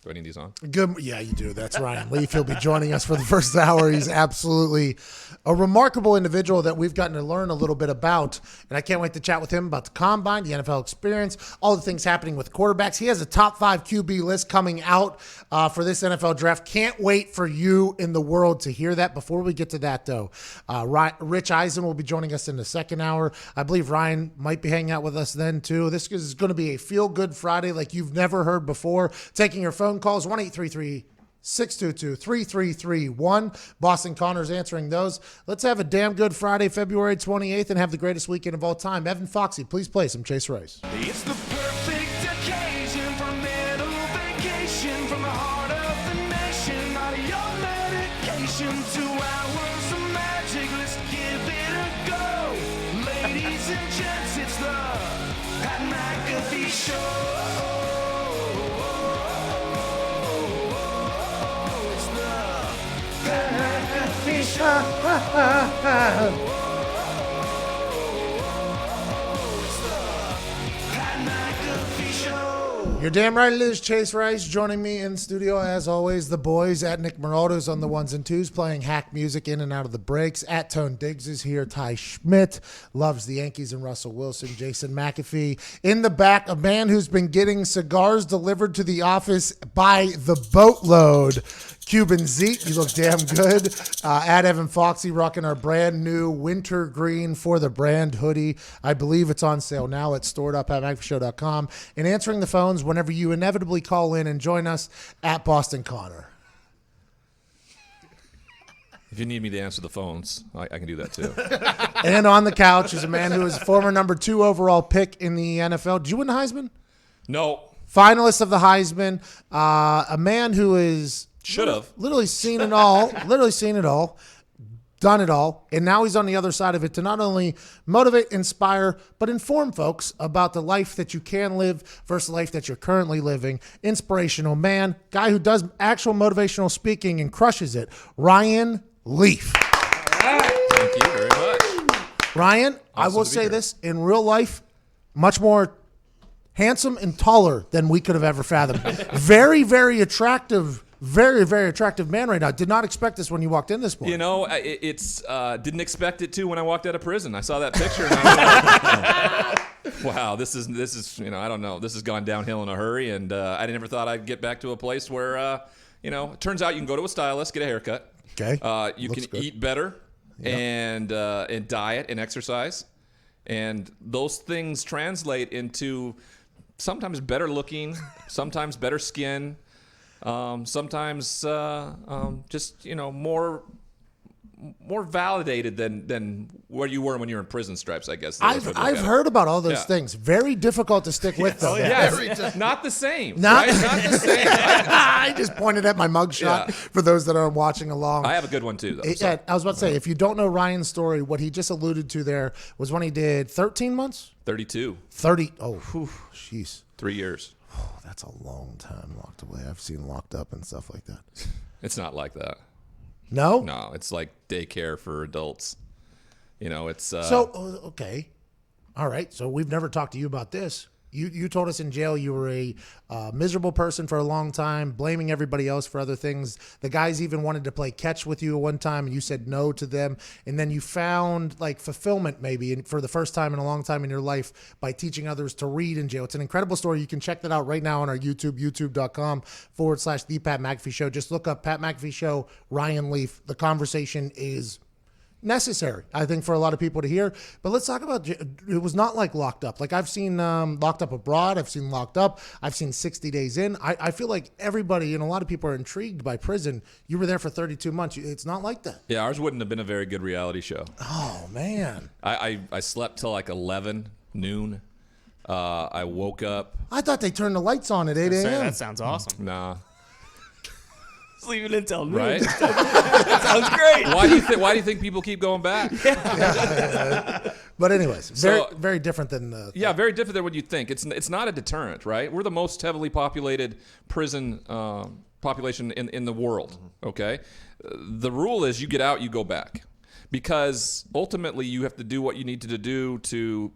Do I need these on? Good. Yeah, you do. That's Ryan Leaf. He'll be joining us for the first hour. He's absolutely a remarkable individual that we've gotten to learn a little bit about. And I can't wait to chat with him about the combine, the NFL experience, all the things happening with quarterbacks. He has a top 5 QB list coming out for this NFL draft. Can't wait for you in the world to hear that. Before we get to that, though, Rich Eisen will be joining us in the second hour. I believe Ryan might be hanging out with us then, too. This is going to be a feel-good Friday like you've never heard before. Taking your phone calls, 1-833-622-3331. Boston Connor's answering those. Let's have a damn good Friday, February 28th, and have the greatest weekend of all time. Evan Foxy, please play some Chase Rice. It's the perfect occasion for a little vacation from the heart of the nation. Not your medication, 2 hours of magic. Let's give it a go. Ladies and gents, it's the Pat McAfee Show. You're damn right it is. Chase Rice joining me in studio as always. The boys at Nick Maraldo's on the ones and twos playing hack music in and out of the breaks. At Tone Diggs is here. Ty Schmidt loves the Yankees and Russell Wilson. Jason McAfee in the back, a man who's been getting cigars delivered to the office by the boatload. Cuban Zeke, you look damn good. At Evan Foxy, rocking our brand new winter green for the brand hoodie. I believe it's on sale now at store.patmcafeeshow.com. And answering the phones whenever you inevitably call in and join us at Boston Connor. If you need me to answer the phones, I can do that too. And on the couch is a man who is a former number 2 overall pick in the NFL. Did you win the Heisman? No. Finalist of the Heisman. A man who is... Should have. Literally seen it all, done it all, and now he's on the other side of it to not only motivate, inspire, but inform folks about the life that you can live versus the life that you're currently living. Inspirational man, guy who does actual motivational speaking and crushes it, Ryan Leaf. Thank you very much. Ryan, Awesome I will say this, in real life, much more handsome and taller than we could have ever fathomed. Very, very attractive. Very, very attractive man right now. Did not expect this when you walked in this morning. You know, it's didn't expect it to when I walked out of prison. I saw that picture and I was like, wow, this is I don't know. This has gone downhill in a hurry, and I never thought I'd get back to a place where it turns out you can go to a stylist, get a haircut. Okay. You Looks can good. eat better and diet and exercise, and those things translate into sometimes better looking, sometimes better skin. Sometimes just more validated than where you were when you were in prison stripes, I guess. I've heard about all those things. Very difficult to stick with, though. Not the same. Not Not the same. I just pointed at my mugshot Yeah. for those that are watching along. I have a good one too, though. Yeah, I was about to say, if you don't know Ryan's story, what he just alluded to there was when he did 13 months? 32, 30. Oh, jeez. 3 years. Oh, that's a long time locked away. I've seen locked up and stuff like that. It's not like that. No? No, it's like daycare for adults. It's Okay. All right. So we've never talked to you about this. You told us in jail you were a miserable person for a long time, blaming everybody else for other things. The guys even wanted to play catch with you at one time, and you said no to them. And then you found like fulfillment maybe for the first time in a long time in your life by teaching others to read in jail. It's an incredible story. You can check that out right now on our YouTube, youtube.com/The Pat McAfee Show. Just look up Pat McAfee Show, Ryan Leaf. The conversation is necessary, I think, for a lot of people to hear. But let's talk about, it was not like Locked Up. Like I've seen Locked Up Abroad. I've seen Locked Up. I've seen 60 Days In. I feel like everybody and a lot of people are intrigued by prison. You were there for 32 months. It's not like that. Yeah, ours wouldn't have been a very good reality show. Oh, man. I slept till like 11 noon. I woke up. I thought they turned the lights on at 8 a.m. That sounds awesome. Nah. Sleep it until noon. Right? That sounds great. Why do you think people keep going back? But anyways, So- very different than Yeah, very different than what you think. It's not a deterrent, right? We're the most heavily populated prison population in the world, okay? The rule is you get out, you go back. Because ultimately you have to do what you need to do to,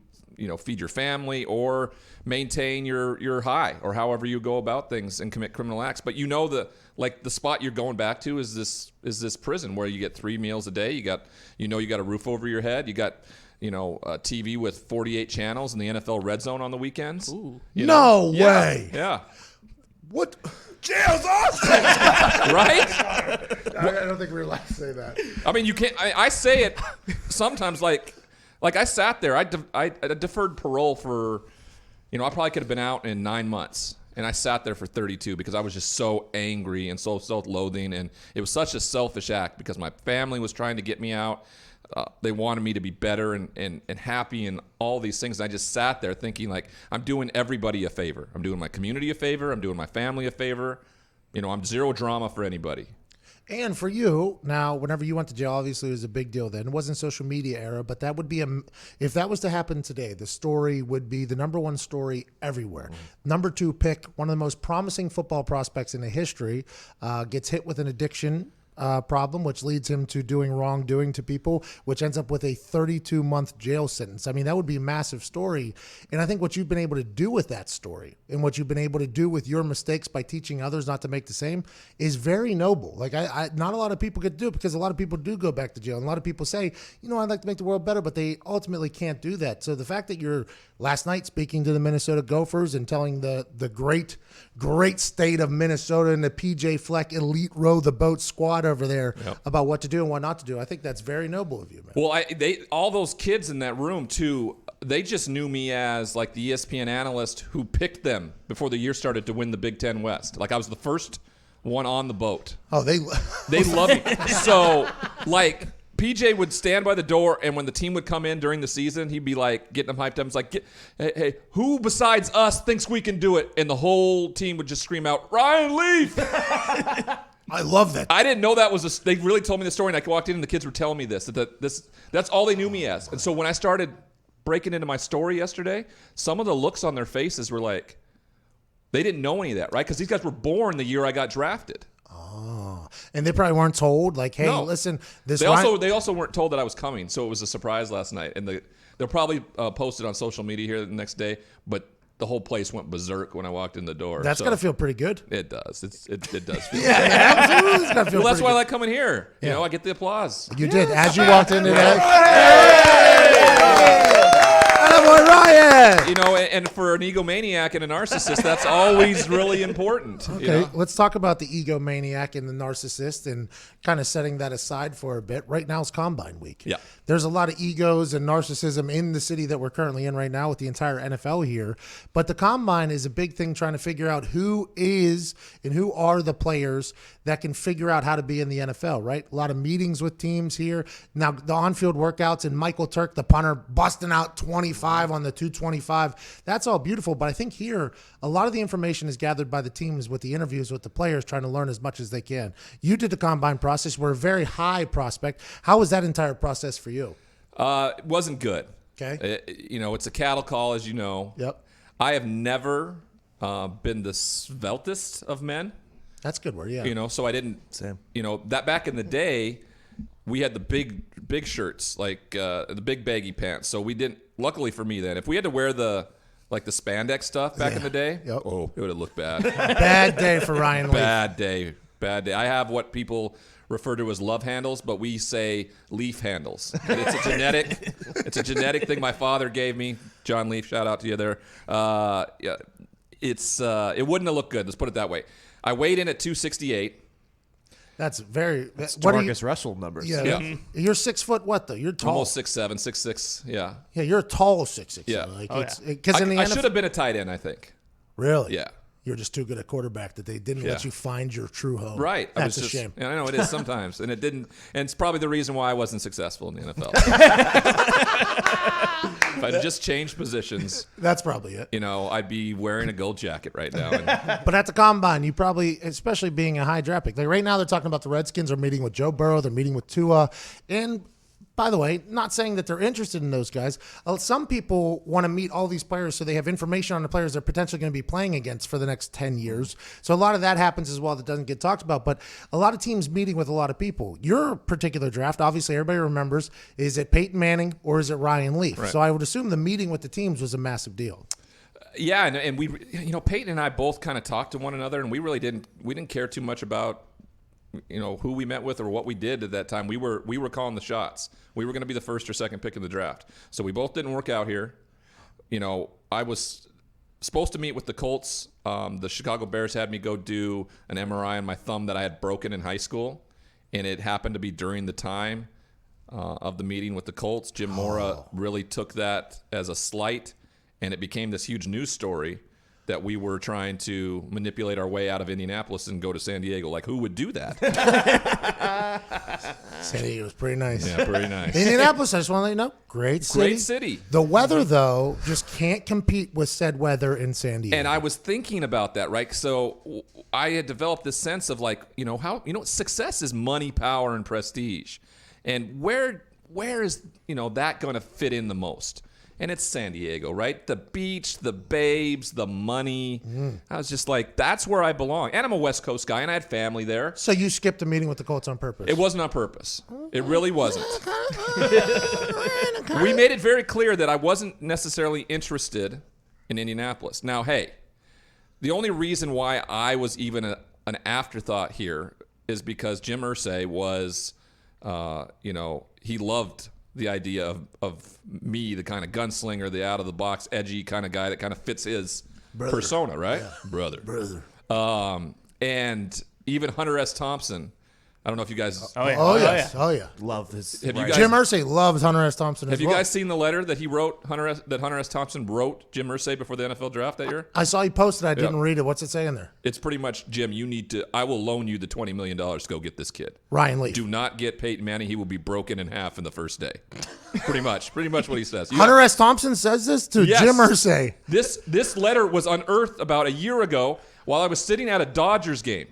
feed your family or maintain your high or however you go about things and commit criminal acts. But the spot you're going back to is this prison where you get 3 meals a day. You got a roof over your head. You got a TV with 48 channels and the NFL Red Zone on the weekends. Ooh. No way. Yeah. What? Jail's awesome. Right? I don't think we were allowed to say that. I mean, you can't. I say it sometimes. Like I sat there. I deferred parole for, I probably could have been out in 9 months, and I sat there for 32 because I was just so angry and so self-loathing, and it was such a selfish act because my family was trying to get me out. They wanted me to be better and happy and all these things. And I just sat there thinking, like, I'm doing everybody a favor. I'm doing my community a favor. I'm doing my family a favor. I'm zero drama for anybody. And for you, now, whenever you went to jail, obviously it was a big deal then. It wasn't social media era, but that would be if that was to happen today, the story would be the number one story everywhere. Number 2 pick, one of the most promising football prospects in the history, gets hit with an addiction problem, which leads him to doing wrongdoing to people, which ends up with a 32-month jail sentence. I mean, that would be a massive story. And I think what you've been able to do with that story and what you've been able to do with your mistakes by teaching others not to make the same is very noble. Like, I not a lot of people get to do it because a lot of people do go back to jail. And a lot of people say, I'd like to make the world better, but they ultimately can't do that. So the fact that you're last night speaking to the Minnesota Gophers and telling the great state of Minnesota and the PJ Fleck elite row the boat squad over there about what to do and what not to do. I think that's very noble of you, man. Well, all those kids in that room too, they just knew me as like the ESPN analyst who picked them before the year started to win the Big Ten West. Like I was the first one on the boat. Oh, they love me. So like PJ would stand by the door, and when the team would come in during the season, he'd be like getting them hyped up. It's like, hey, who besides us thinks we can do it? And the whole team would just scream out, Ryan Leaf. I love that. I didn't know that was they really told me the story, and I walked in and the kids were telling me that's all they knew me as. And so when I started breaking into my story yesterday, some of the looks on their faces were like, they didn't know any of that, right? Because these guys were born the year I got drafted. Oh, and they probably weren't told, like, hey, No. listen, They also weren't told that I was coming, so it was a surprise last night. And they'll probably post it on social media here the next day. But the whole place went berserk when I walked in the door. That's So got to feel pretty good. It does. It does feel Yeah, absolutely. It's gotta feel Well, that's pretty why I good. like coming here. You Yeah. know, I get the applause. You did. As you walked in today. Boy, Ryan. You know, and for an egomaniac and a narcissist, that's always really important. Okay, You know? let's talk about the egomaniac and the narcissist and kind of setting that aside for a bit. Right now is Combine Week. Yeah. There's a lot of egos and narcissism in the city that we're currently in right now with the entire NFL here. But the Combine is a big thing trying to figure out who is and who are the players that can figure out how to be in the NFL, right? A lot of meetings with teams here. Now, the on-field workouts and Michael Turk, the punter, busting out 25 on the 225. That's all beautiful. But I think here, a lot of the information is gathered by the teams with the interviews with the players trying to learn as much as they can. You did the Combine process. We're a very high prospect. How was that entire process for you? It wasn't good. Okay. You know, it's a cattle call, as you know. Yep. I have never been the sveltest of men. That's a good word, yeah. You know, so I didn't. Same. You know, that back in the day, we had the big shirts, like the big baggy pants. So we didn't. Luckily for me, then, if we had to wear the spandex stuff back in the day, Yep. oh, it would have looked bad. Bad day for Ryan Leaf. Bad day. I have what people refer to as love handles, but we say leaf handles. And it's a genetic thing my father gave me. John Leaf, shout out to you there. Yeah, it wouldn't have looked good. Let's put it that way. I weighed in at 268. That's very. It's What are you? Marcus Russell numbers. Yeah, Yeah. You're 6 foot. What though? You're tall. Almost 6'7", 6'6". Yeah. Yeah, you're a tall 6'6". Yeah. Like Oh, it's because in the I NFL, should have been a tight end, I think. really. Yeah. You're just too good at quarterback that they didn't let Yeah. you find your true home. Right. I That's was a just, shame. and I know it is sometimes, and it didn't. And it's probably the reason why I wasn't successful in the NFL. If I'd just changed positions, That's probably it. you know, I'd be wearing a gold jacket right now. And But at the combine, you probably, especially being a high draft pick, like right now they're talking about the Redskins are meeting with Joe Burrow, they're meeting with Tua, and by the way, not saying that they're interested in those guys. Some people want to meet all these players so they have information on the players they're potentially going to be playing against for the next 10 years. So a lot of that happens as well that doesn't get talked about. But a lot of teams meeting with a lot of people. Your particular draft, obviously everybody remembers, is it Peyton Manning or is it Ryan Leaf? Right. So I would assume the meeting with the teams was a massive deal. yeah, and we, you know, Peyton and I both kind of talked to one another, and we didn't care too much about, you know, who we met with or what we did at that time. We were calling the shots. We were going to be the first or second pick in the draft. So we both didn't work out here. You know, I was supposed to meet with the Colts. The Chicago Bears had me go do an MRI on my thumb that I had broken in high school, and it happened to be during the time of the meeting with the Colts. Jim Mora really took that as a slight, and it became this huge news story that we were trying to manipulate our way out of Indianapolis and go to San Diego. Like, who would do that? San Diego was pretty nice. Yeah, pretty nice. Indianapolis, I just want to let you know, great city. Great city. The weather, though, just can't compete with said weather in San Diego. And I was thinking about that, right? So I had developed this sense of like, you know, how, you know, success is money, power, and prestige. And where is, you know, that going to fit in the most? And it's San Diego, right? The beach, the babes, the money. I was just like, that's where I belong. And I'm a West Coast guy, and I had family there. So you skipped a meeting with the Colts on purpose. It wasn't on purpose. It really wasn't. We made it very clear that I wasn't necessarily interested in Indianapolis. Now, hey, the only reason why I was even an afterthought here is because Jim Irsay was, you know, he loved the idea of me, the kind of gunslinger, the out-of-the-box, edgy kind of guy that kind of fits his persona, right? Yeah. Brother. And even Hunter S. Thompson, I don't know if you guys... Oh, yeah. Oh, yes. Oh, yeah. Love this. Have you Right. guys- Jim Irsay loves Hunter S. Thompson as Have you well. guys seen the letter that he wrote, Hunter S. Thompson wrote Jim Irsay before the NFL draft that year? I saw you posted. I didn't read it. What's it saying there? It's pretty much, Jim, I will loan you the $20 million to go get this kid. Ryan Leaf. Do not get Peyton Manning. He will be broken in half in the first day. Pretty much what he says. Hunter S. Thompson says this to Yes. Jim Irsay. This letter was unearthed about a year ago while I was sitting at a Dodgers game.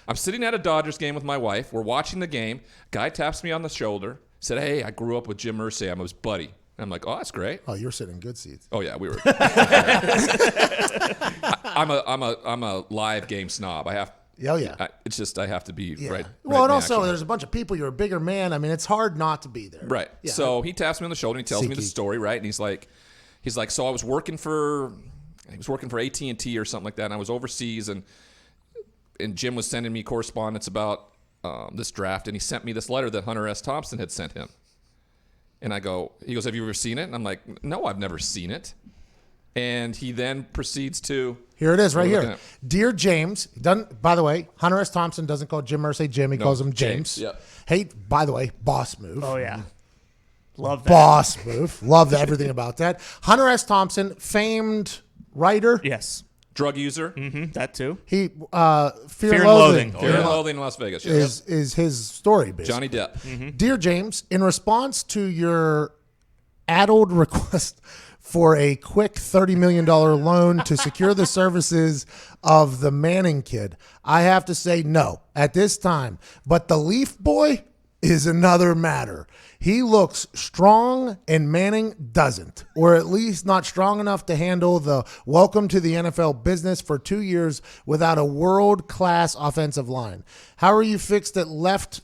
I'm sitting at a Dodgers game with my wife. We're watching the game. Guy taps me on the shoulder. Said, "Hey, I grew up with Jim Irsay. I'm his buddy." I'm like, "Oh, that's great." Oh, you're sitting in good seats. Oh yeah, we were. I'm a live game snob. Oh, yeah. It's just I have to be Yeah. right. Well, right and in also action. there's a bunch of people. You're a bigger man. I mean, it's hard not to be there. Right. Yeah. So he taps me on the shoulder and he tells me the SeatGeek. story, right? And he's like, so I was working for he was working for AT&T or something like that, and I was overseas, and Jim was sending me correspondence about this draft, and he sent me this letter that Hunter S. Thompson had sent him. And he goes, have you ever seen it? And I'm like, no, I've never seen it. And he then proceeds to... Here it is right here. Dear James, by the way, Hunter S. Thompson doesn't call Jim Irsay Jim. He calls him James. Yep. Hey, by the way, boss move. Oh, yeah. Love that. Boss move. Love everything about that. Hunter S. Thompson, famed writer. Yes. Drug user. Mm-hmm. That too. He Fear and and Loathing. Fear and Loathing in Las Vegas. Yes. is his story, basically. Johnny Depp. Dear James, in response to your addled request for a quick $30 million loan to secure the services of the Manning kid, I have to say no at this time. But the Leaf boy is another matter. He looks strong and Manning doesn't, or at least not strong enough to handle the welcome to the NFL business for 2 years without a world-class offensive line. How are you fixed at left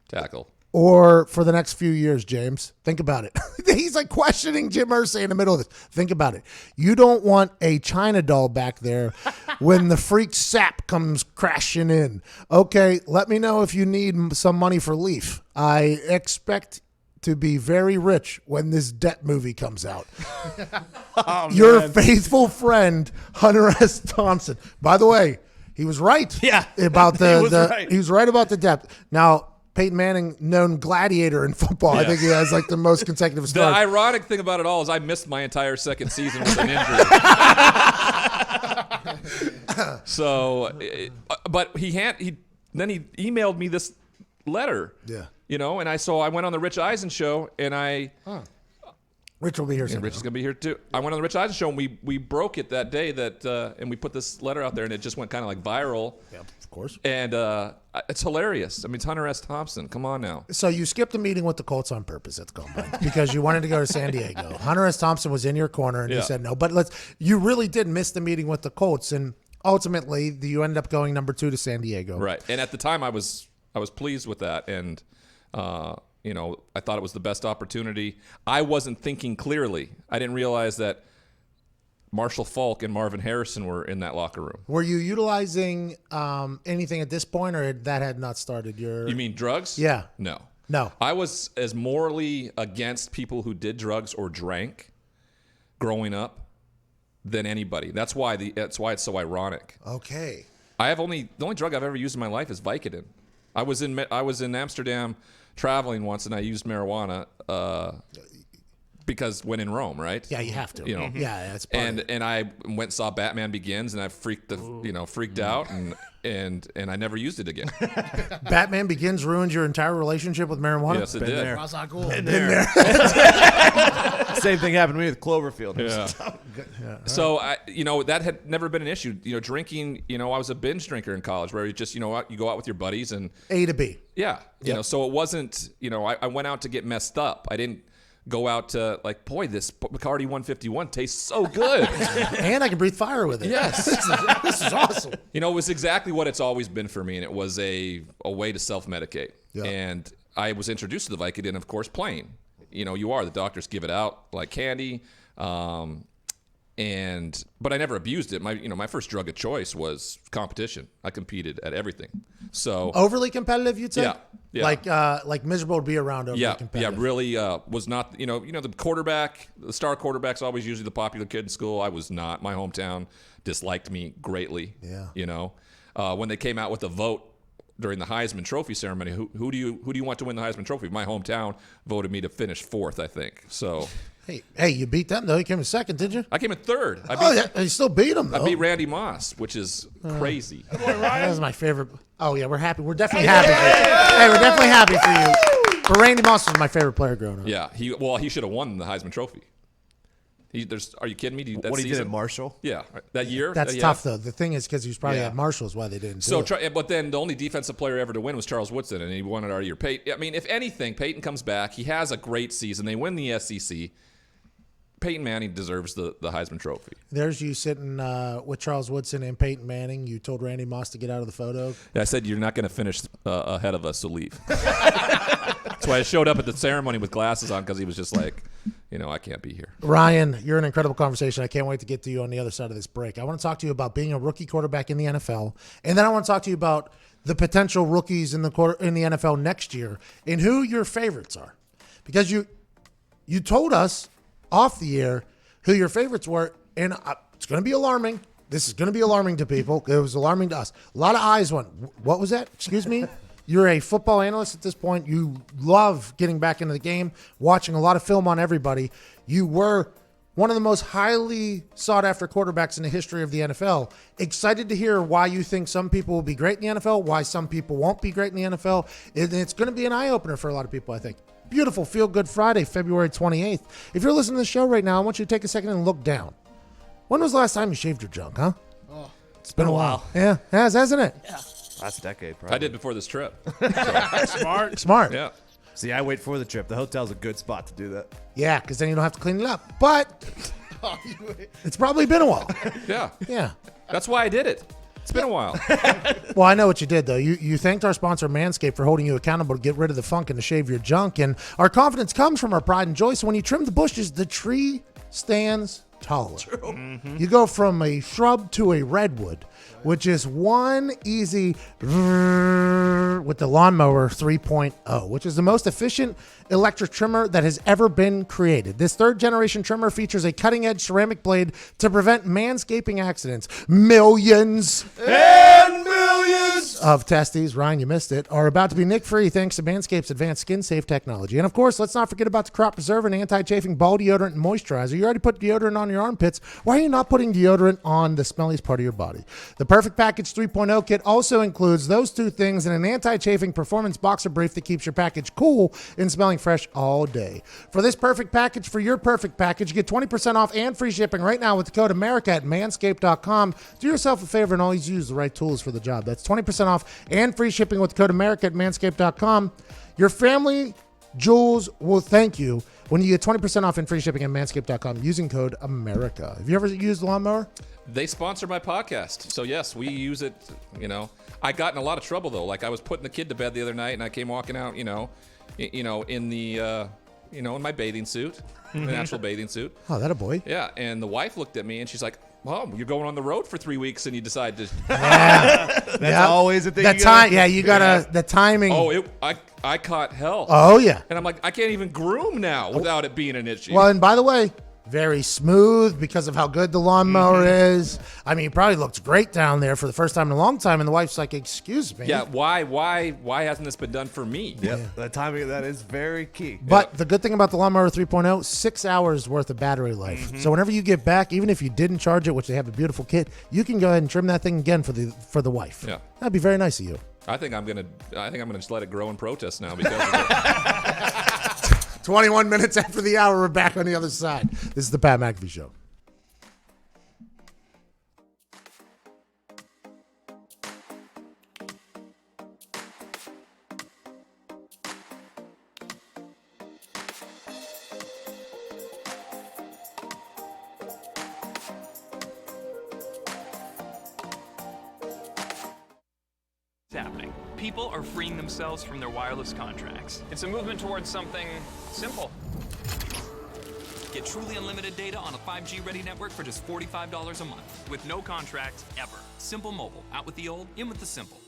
Tackle. or for the next few years, James? Think about it. He's like questioning Jim Irsay in the middle of this. Think about it. You don't want a China doll back there when the freak sap comes crashing in. Okay, let me know if you need some money for Leaf. I expect to be very rich when this debt movie comes out. Your faithful friend, Hunter S. Thompson. By the way, he was right. Yeah, About right. He was right about the depth. Now, Peyton Manning, known gladiator in football. Yeah. I think he has like the most consecutive The starts. ironic thing about it all is I missed my entire second season with an injury. So, but then he emailed me this letter. Yeah. You know, and I went on the Rich Eisen show, and Rich will be here soon. Rich is gonna be here too. I went on the Rich Eisen show, and we broke it that day and we put this letter out there, and it just went kind of like viral. Yeah, of course. And it's hilarious. I mean, it's Hunter S. Thompson. Come on now. So you skipped a meeting with the Colts on purpose at the combine because you wanted to go to San Diego. Hunter S. Thompson was in your corner, and you Yeah. said no. But you really did miss the meeting with the Colts, and ultimately you ended up going number 2 to San Diego. Right. And at the time, I was pleased with that, and you know, I thought it was the best opportunity. I wasn't thinking clearly. I didn't realize that Marshall Faulk and Marvin Harrison were in that locker room. Were you utilizing anything at this point, or that had not started? You mean drugs? Yeah. No. No. I was as morally against people who did drugs or drank growing up than anybody. That's why it's so ironic. Okay. The only drug I've ever used in my life is Vicodin. I was in Amsterdam traveling once, and I used marijuana because when in Rome, right? Yeah, you have to. You know. Yeah, that's part of it. And I went and saw Batman Begins, and I freaked out, and I never used it again. Batman Begins ruined your entire relationship with marijuana? Yes, it did. there. That's not cool. Same thing happened to me with Cloverfield. Yeah. So that had never been an issue. You know, drinking. You know, I was a binge drinker in college, where you just you go out with your buddies and A to B. yeah, you know. So it wasn't. You know, I went out to get messed up. I didn't go out to like, boy, this Bacardi 151 tastes so good. And I can breathe fire with it. Yes. This is awesome. You know, it was exactly what it's always been for me, and it was a way to self-medicate. Yeah. And I was introduced to the Vicodin, of course, plain. You know, the doctors give it out like candy, but I never abused it. My first drug of choice was competition. I competed at everything. So Overly competitive, you'd say? Yeah. Like miserable to be around overly yeah, competitive. really was not. You know the quarterback, the star quarterback's always usually the popular kid in school. I was not. My hometown disliked me greatly. Yeah. You know, when they came out with a vote during the Heisman Trophy ceremony, who do you want to win the Heisman Trophy? My hometown voted me to finish 4th, I think. So Hey, you beat them though. You came in 2nd, did you? I came in 3rd. You still beat them though. I beat Randy Moss, which is crazy. That was my favorite. Oh yeah, we're happy. We're definitely happy. Hey, we're definitely happy for you. But Randy Moss was my favorite player growing up. Yeah, he should have won the Heisman Trophy. Are you kidding me? What he did at Marshall? Yeah, that year. That's tough though. The thing is because he was probably Yeah. at Marshall's why they didn't. So, do it. but then the only defensive player ever to win was Charles Woodson, and he won it our year. I mean, if anything, Peyton comes back. He has a great season. They win the SEC. Peyton Manning deserves the Heisman Trophy. There's you sitting with Charles Woodson and Peyton Manning. You told Randy Moss to get out of the photo. I said you're not going to finish ahead of us, so leave. That's why I showed up at the ceremony with glasses on, because he was just like, I can't be here. Ryan, you're an incredible conversation. I can't wait to get to you on the other side of this break. I want to talk to you about being a rookie quarterback in the NFL, and then I want to talk to you about the potential rookies in the NFL next year and who your favorites are, because you told us off the air who your favorites were, and it's going to be alarming. This is going to be alarming to people. It was alarming to us. A lot of eyes went, what was that? Excuse me? You're a football analyst at this point. You love getting back into the game, watching a lot of film on everybody. You were one of the most highly sought-after quarterbacks in the history of the NFL. Excited to hear why you think some people will be great in the NFL, why some people won't be great in the NFL. And it's going to be an eye-opener for a lot of people, I think. Beautiful Feel Good Friday, February 28th. If you're listening to the show right now, I want you to take a second and look down. When was the last time you shaved your junk, huh? Oh, it's been a while. Yeah, it has, hasn't it? Yeah. Last decade, probably. I did before this trip. Smart. Yeah. See, I wait for the trip. The hotel's a good spot to do that. Yeah, because then you don't have to clean it up. But it's probably been a while. Yeah. Yeah. That's why I did it. It's been a while. Well, I know what you did, though. You thanked our sponsor, Manscaped, for holding you accountable to get rid of the funk and to shave your junk. And our confidence comes from our pride and joy. So when you trim the bushes, the tree stands taller. True. Mm-hmm. You go from a shrub to a redwood, which is one easy with the Lawnmower 3.0, which is the most efficient electric trimmer that has ever been created. This third-generation trimmer features a cutting-edge ceramic blade to prevent manscaping accidents. Millions And millions of testes, Ryan, you missed it, are about to be nick-free thanks to Manscaped's advanced skin-safe technology. And, of course, let's not forget about the Crop Preserver and anti-chafing ball deodorant and moisturizer. You already put deodorant on your armpits. Why are you not putting deodorant on the smelliest part of your body? The Perfect Package 3.0 kit also includes those two things and an anti-chafing performance boxer brief that keeps your package cool and smelling fresh all day. For this perfect package, for your perfect package, get 20% off and free shipping right now with the code America at manscaped.com. Do yourself a favor and always use the right tools for the job. That's 20% off and free shipping with the code America at manscaped.com. Your family jewels will thank you when you get 20% off and free shipping at manscaped.com using code America. Have you ever used the Lawnmower? They sponsor my podcast. So, yes, we use it, I got in a lot of trouble, though. Like, I was putting the kid to bed the other night, and I came walking out, in the, in my bathing suit, the natural bathing suit. Oh, that a boy. Yeah, and the wife looked at me, and she's like, well, you're going on the road for 3 weeks, and you decide to... That's always a thing. You gotta, the timing. Oh, I caught hell. Oh, yeah. And I'm like, I can't even groom now without it being an issue. Well, and by the way, very smooth because of how good the lawnmower is. I mean, it probably looks great down there for the first time in a long time, and the wife's like, excuse me. Yeah, why hasn't this been done for me? Yep. The timing of that is very key. But the good thing about the Lawnmower 3.0, 6 hours worth of battery life. So whenever you get back, even if you didn't charge it, which they have a beautiful kit, you can go ahead and trim that thing again for the wife. Yeah. That'd be very nice of you. I think I'm gonna just let it grow in protest now because of it. 21 minutes after the hour, we're back on the other side. This is the Pat McAfee Show. Happening. People are freeing themselves from their wireless contracts. It's a movement towards something simple. Get truly unlimited data on a 5G-ready network for just $45 a month, with no contract ever. Simple Mobile. Out with the old, in with the simple.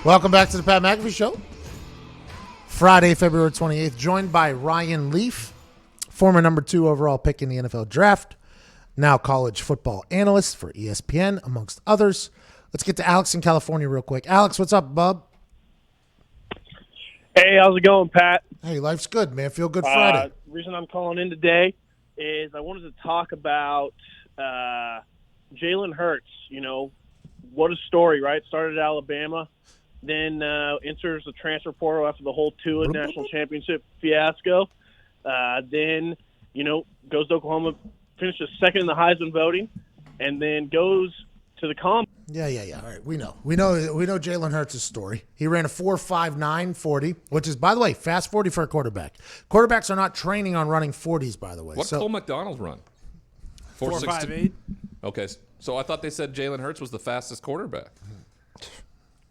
Welcome back to the Pat McAfee Show. Friday, February 28th, joined by Ryan Leaf, former number 2 overall pick in the NFL draft, now college football analyst for ESPN, amongst others. Let's get to Alex in California real quick. Alex, what's up, bub? Hey, how's it going, Pat? Hey, life's good, man. Feel good Friday. The reason I'm calling in today is I wanted to talk about Jalen Hurts. You know, what a story, right? Started at Alabama, then enters the transfer portal after the whole Tua national championship fiasco. Then, you know, goes to Oklahoma, finishes second in the Heisman voting, and then goes to the Combine. Yeah. All right, we know Jalen Hurts' story. He ran a 4.59 40, which is, by the way, fast 40 for a quarterback. Quarterbacks are not training on running 40s, by the way. What Cole McDonald run? 4.58. Okay, so I thought they said Jalen Hurts was the fastest quarterback.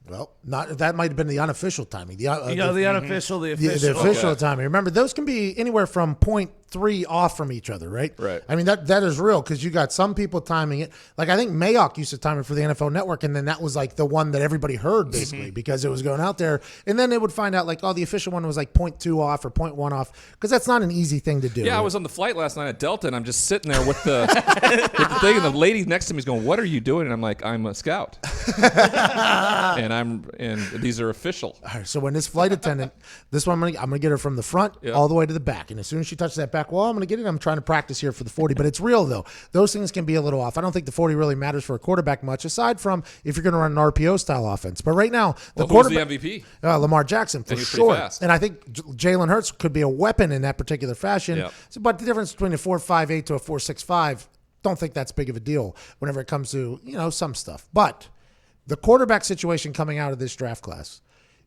Well, that might have been the unofficial timing. The unofficial, the official. The official timing. Remember, those can be anywhere from 0.3 off from each other, right? Right. I mean, that is real because you got some people timing it. Like, I think Mayock used to time it for the NFL Network, and then that was like the one that everybody heard, basically, because it was going out there. And then they would find out, like, oh, the official one was like 0.2 off or 0.1 off, because that's not an easy thing to do. Yeah, I was on the flight last night at Delta, and I'm just sitting there with the, with the thing, and the lady next to me is going, "What are you doing?" And I'm like, "I'm a scout." and these are official. All right, so when this flight attendant, this one I'm gonna get her from the front all the way to the back, and as soon as she touches that back wall, I'm gonna get it. I'm trying to practice here for the 40, but it's real though. Those things can be a little off. I don't think the 40 really matters for a quarterback much, aside from if you're gonna run an RPO style offense. But right now, the quarterback, who's the MVP? Lamar Jackson for And he's sure. pretty fast. And I think Jalen Hurts could be a weapon in that particular fashion. Yep. So, but the difference between a 4.58 to a 4.65, don't think that's big of a deal whenever it comes to some stuff. But the quarterback situation coming out of this draft class.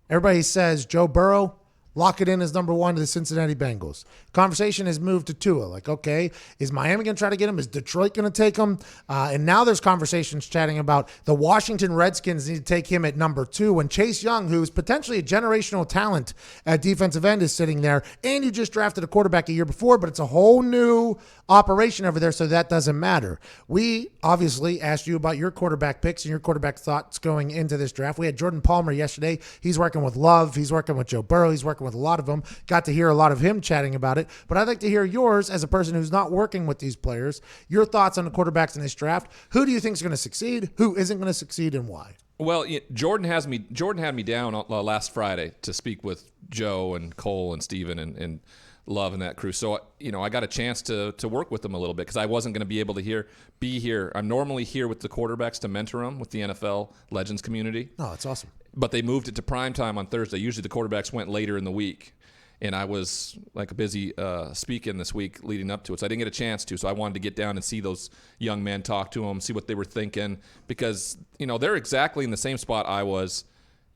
Everybody says Joe Burrow, lock it in as number 1 to the Cincinnati Bengals. Conversation has moved to Tua. Like, okay, is Miami going to try to get him? Is Detroit going to take him? And now there's conversations chatting about the Washington Redskins need to take him at number 2. When Chase Young, who's potentially a generational talent at defensive end, is sitting there. And you just drafted a quarterback a year before, but it's a whole new operation over there, so that doesn't matter. We obviously asked you about your quarterback picks and your quarterback thoughts going into this draft. We had Jordan Palmer yesterday. He's working with Love. He's working with Joe Burrow. He's working with a lot of them. Got to hear a lot of him chatting about it. But I'd like to hear yours as a person who's not working with these players, your thoughts on the quarterbacks in this draft. Who do you think is going to succeed? Who isn't going to succeid, and why? Well, Jordan had me down last Friday to speak with Joe and Cole and Steven and Love and that crew. So, I got a chance to work with them a little bit because I wasn't going to be able to be here. I'm normally here with the quarterbacks to mentor them with the NFL Legends community. Oh, that's awesome. But they moved it to prime time on Thursday. Usually the quarterbacks went later in the week. And I was like busy speaking this week leading up to it. So I didn't get a chance to. So I wanted to get down and see those young men, talk to them, see what they were thinking. Because, they're exactly in the same spot I was,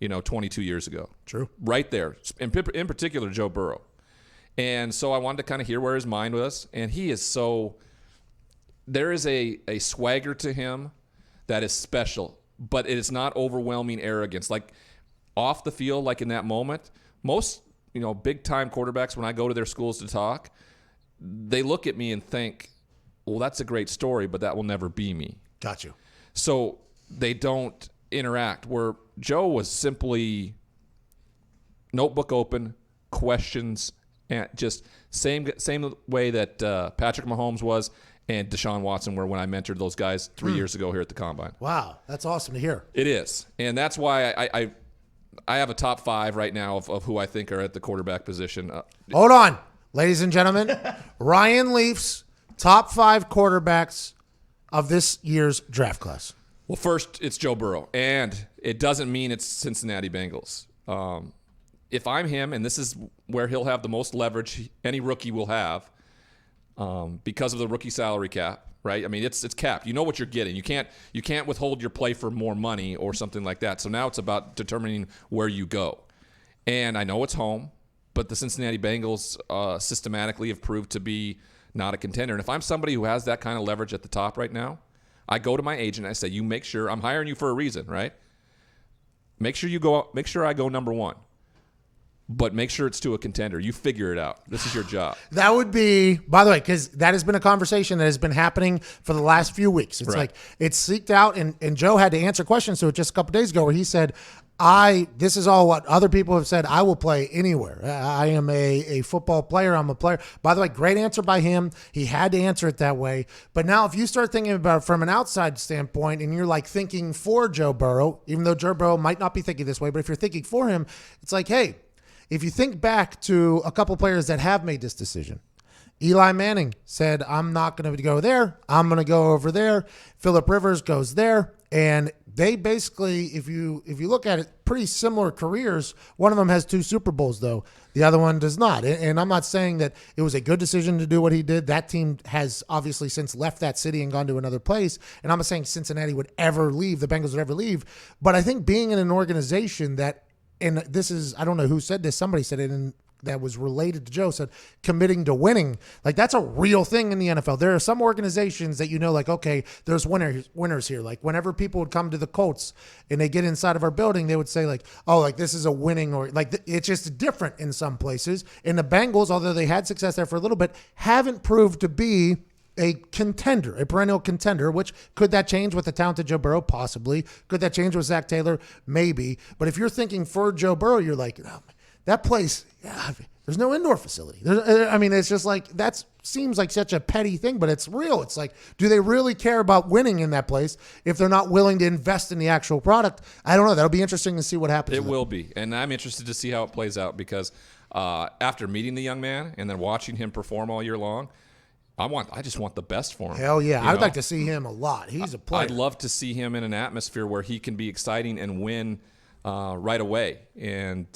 22 years ago. True. Right there. In particular, Joe Burrow. And so I wanted to kind of hear where his mind was. And he is there is a swagger to him that is special, but it is not overwhelming arrogance. Like off the field, like in that moment, most, big time quarterbacks, when I go to their schools to talk, they look at me and think, well, that's a great story, but that will never be me. Got you. So they don't interact, where Joe was simply notebook open, questions, and just same way that Patrick Mahomes was and Deshaun Watson were when I mentored those guys 3 years ago here at the Combine. Wow, that's awesome to hear. It is. And that's why I have a top 5 right now of who I think are at the quarterback position. Hold on, ladies and gentlemen. Ryan Leaf's top 5 quarterbacks of this year's draft class. Well, first, it's Joe Burrow. And it doesn't mean it's Cincinnati Bengals. If I'm him, and this is where he'll have the most leverage any rookie will have, because of the rookie salary cap, right? I mean, it's capped. You know what you're getting. You can't withhold your play for more money or something like that. So now it's about determining where you go. And I know it's home, but the Cincinnati Bengals systematically have proved to be not a contender. And if I'm somebody who has that kind of leverage at the top right now, I go to my agent. I say, you make sure I'm hiring you for a reason, right? Make sure I go number 1. But make sure it's to a contender. You figure it out. This is your job. That would be, by the way, because that has been a conversation that has been happening for the last few weeks. It's right. like it's seeked out, and Joe had to answer questions to it just a couple days ago where he said, This is all what other people have said. I will play anywhere. I am a football player. I'm a player. By the way, great answer by him. He had to answer it that way. But now if you start thinking about it from an outside standpoint and you're like thinking for Joe Burrow, even though Joe Burrow might not be thinking this way, but if you're thinking for him, it's like, hey, if you think back to a couple players that have made this decision, Eli Manning said, I'm not going to go there. I'm going to go over there. Phillip Rivers goes there. And they basically, if you look at it, pretty similar careers. One of them has 2 Super Bowls, though. The other one does not. And I'm not saying that it was a good decision to do what he did. That team has obviously since left that city and gone to another place. And I'm not saying Cincinnati would ever leave, the Bengals would ever leave. But I think being in an organization that, and this is, I don't know who said this, somebody said it in that was related to Joe, said committing to winning. Like, that's a real thing in the NFL. There are some organizations that, like, okay, there's winners here. Like, whenever people would come to the Colts and they get inside of our building, they would say, like, oh, like, this is a winning, or like, it's just different in some places. And the Bengals, although they had success there for a little bit, haven't proved to be a contender, a perennial contender, which could that change with the talented Joe Burrow? Possibly. Could that change with Zach Taylor? Maybe. But if you're thinking for Joe Burrow, you're like, oh, that place, there's no indoor facility. It's just like, that seems like such a petty thing, but it's real. It's like, do they really care about winning in that place if they're not willing to invest in the actual product? I don't know. That'll be interesting to see what happens. It will be. And I'm interested to see how it plays out because after meeting the young man and then watching him perform all year long, I just want the best for him. Hell yeah. I'd like to see him a lot. He's a player. I'd love to see him in an atmosphere where he can be exciting and win right away. And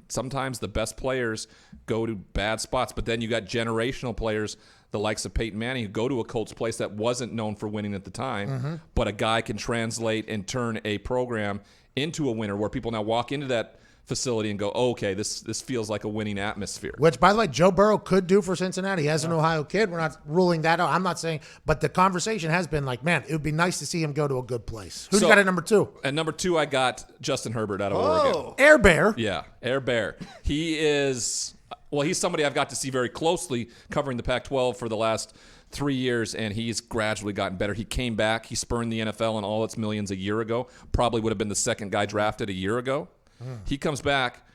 sometimes the best players go to bad spots, but then you got generational players, the likes of Peyton Manning, who go to a Colts place that wasn't known for winning at the time, but a guy can translate and turn a program into a winner where people now walk into that facility and go, oh, okay, this feels like a winning atmosphere. Which, by the way, Joe Burrow could do for Cincinnati. As an Ohio kid, we're not ruling that out. I'm not saying, but the conversation has been like, man, it would be nice to see him go to a good place. Who's got at number 2? At number 2, I got Justin Herbert out of Oregon. Air Bear. Yeah, Air Bear. He is, he's somebody I've got to see very closely covering the Pac-12 for the last 3 years, and he's gradually gotten better. He came back. He spurned the NFL and all its millions a year ago. Probably would have been the second guy drafted a year ago. He comes back.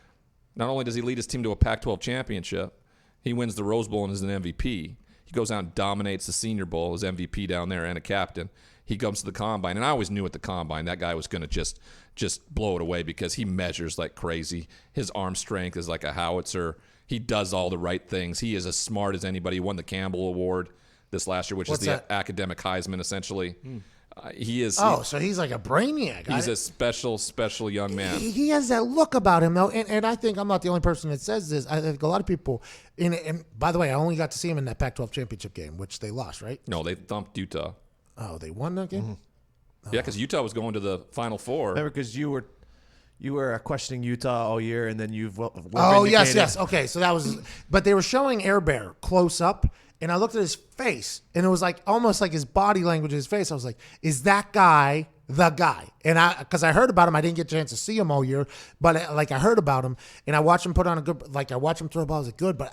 Not only does he lead his team to a Pac-12 championship, he wins the Rose Bowl and is an MVP. He goes out and dominates the Senior Bowl as MVP down there and a captain. He comes to the Combine, and I always knew at the Combine that guy was going to just blow it away because he measures like crazy. His arm strength is like a howitzer. He does all the right things. He is as smart as anybody. He won the Campbell Award this last year, which is the academic Heisman, essentially. He is. Oh, so he's like a brainiac. He's a special young man. He has that look about him, though, and I think I'm not the only person that says this. I think a lot of people. And by the way, I only got to see him in that Pac-12 championship game, which they lost, right? No, they thumped Utah. Oh, they won that game. Yeah, because Utah was going to the Final Four. Remember, because you were questioning Utah all year, and then you've yes. Okay, so that was. But they were showing Air Bear close up. And I looked at his face, and it was like almost like his body language, his face. I was like, is that guy the guy? And because I heard about him, I didn't get a chance to see him all year, but I heard about him, and I watched him put on a good, I watched him throw a ball. I was like, good, but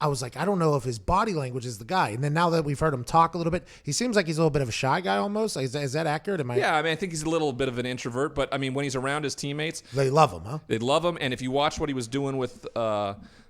I was like, I don't know if his body language is the guy. And then now that we've heard him talk a little bit, he seems like he's a little bit of a shy guy almost. Is that accurate? Yeah, I think he's a little bit of an introvert, but when he's around his teammates, they love him, huh? They love him, and if you watch what he was doing with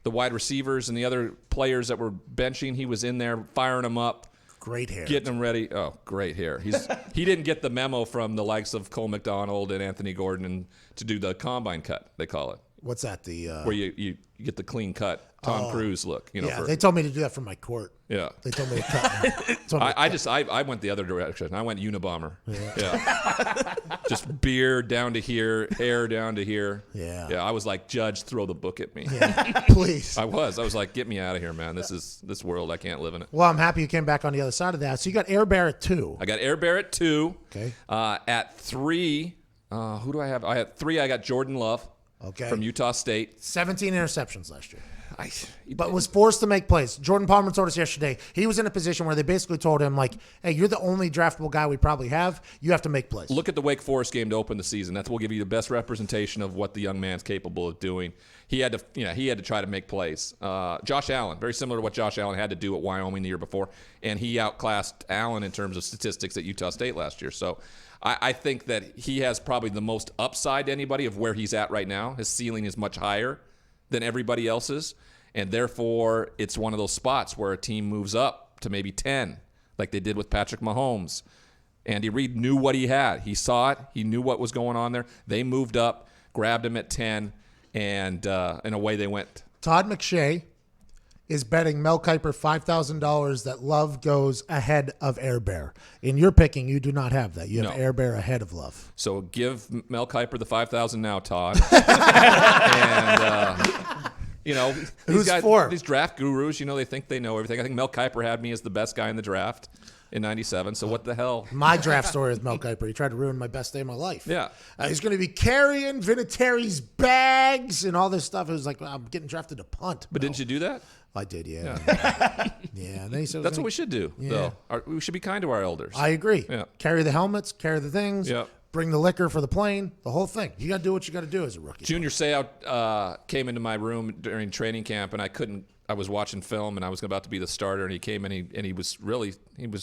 the wide receivers and the other players that were benching, he was in there firing them up. Great hair. Getting them ready. Oh, great hair. He didn't get the memo from the likes of Cole McDonald and Anthony Gordon to do the combine cut, they call it. What's that? Where you get the clean cut, Tom Cruise look. They told me to do that for my court. Yeah. They told me to cut. I went the other direction. I went Unabomber. Yeah. Just beard down to here, hair down to here. Yeah. Yeah. I was like, Judge, throw the book at me. Yeah. Please. I was like, get me out of here, man. This world, I can't live in it. Well, I'm happy you came back on the other side of that. So you got Air Bear at 2. I got Air Bear at 2. Okay. At 3, who do I have? I had 3. I got Jordan Love. Okay. From Utah State. 17 interceptions last year. but was forced to make plays. Jordan Palmer told us yesterday he was in a position where they basically told him, like, hey, you're the only draftable guy we probably have. You have to make plays. Look at the Wake Forest game to open the season. That will give you the best representation of what the young man's capable of doing. He had to try to make plays. Josh Allen, very similar to what Josh Allen had to do at Wyoming the year before, and he outclassed Allen in terms of statistics at Utah State last year. So I think that he has probably the most upside to anybody of where he's at right now. His ceiling is much higher than everybody else's, and therefore it's one of those spots where a team moves up to maybe 10, like they did with Patrick Mahomes. Andy Reid knew what he had. He saw it. He knew what was going on there. They moved up, grabbed him at 10, and away they went. Todd McShay is betting Mel Kiper $5,000 that Love goes ahead of Air Bear. In your picking, you do not have that. You have Air Bear ahead of Love. So give Mel Kiper the $5,000 now, Todd. And Who's for? These draft gurus, they think they know everything. I think Mel Kiper had me as the best guy in the draft in '97. So what the hell? My draft story is Mel Kiper. He tried to ruin my best day of my life. Yeah. He's going to be carrying Vinatieri's bags and all this stuff. It was like, I'm getting drafted to punt. But didn't you do that? I did, yeah. Yeah. And then he said, That's what we should do, though. We should be kind to our elders. I agree. Yeah. Carry the helmets, carry the things, bring the liquor for the plane, the whole thing. You got to do what you got to do as a rookie. Junior Seau came into my room during training camp, and I was watching film, and I was about to be the starter, and he came in, and he was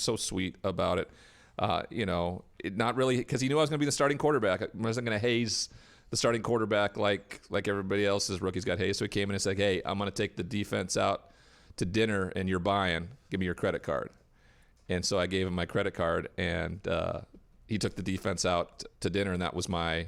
so sweet about it. Not really, because he knew I was going to be the starting quarterback. I wasn't going to haze the starting quarterback like everybody else's rookies got hazed. So he came in and said, hey, I'm going to take the defense out to dinner, and you're buying. Give me your credit card. And so I gave him my credit card, and he took the defense out to dinner, and that was my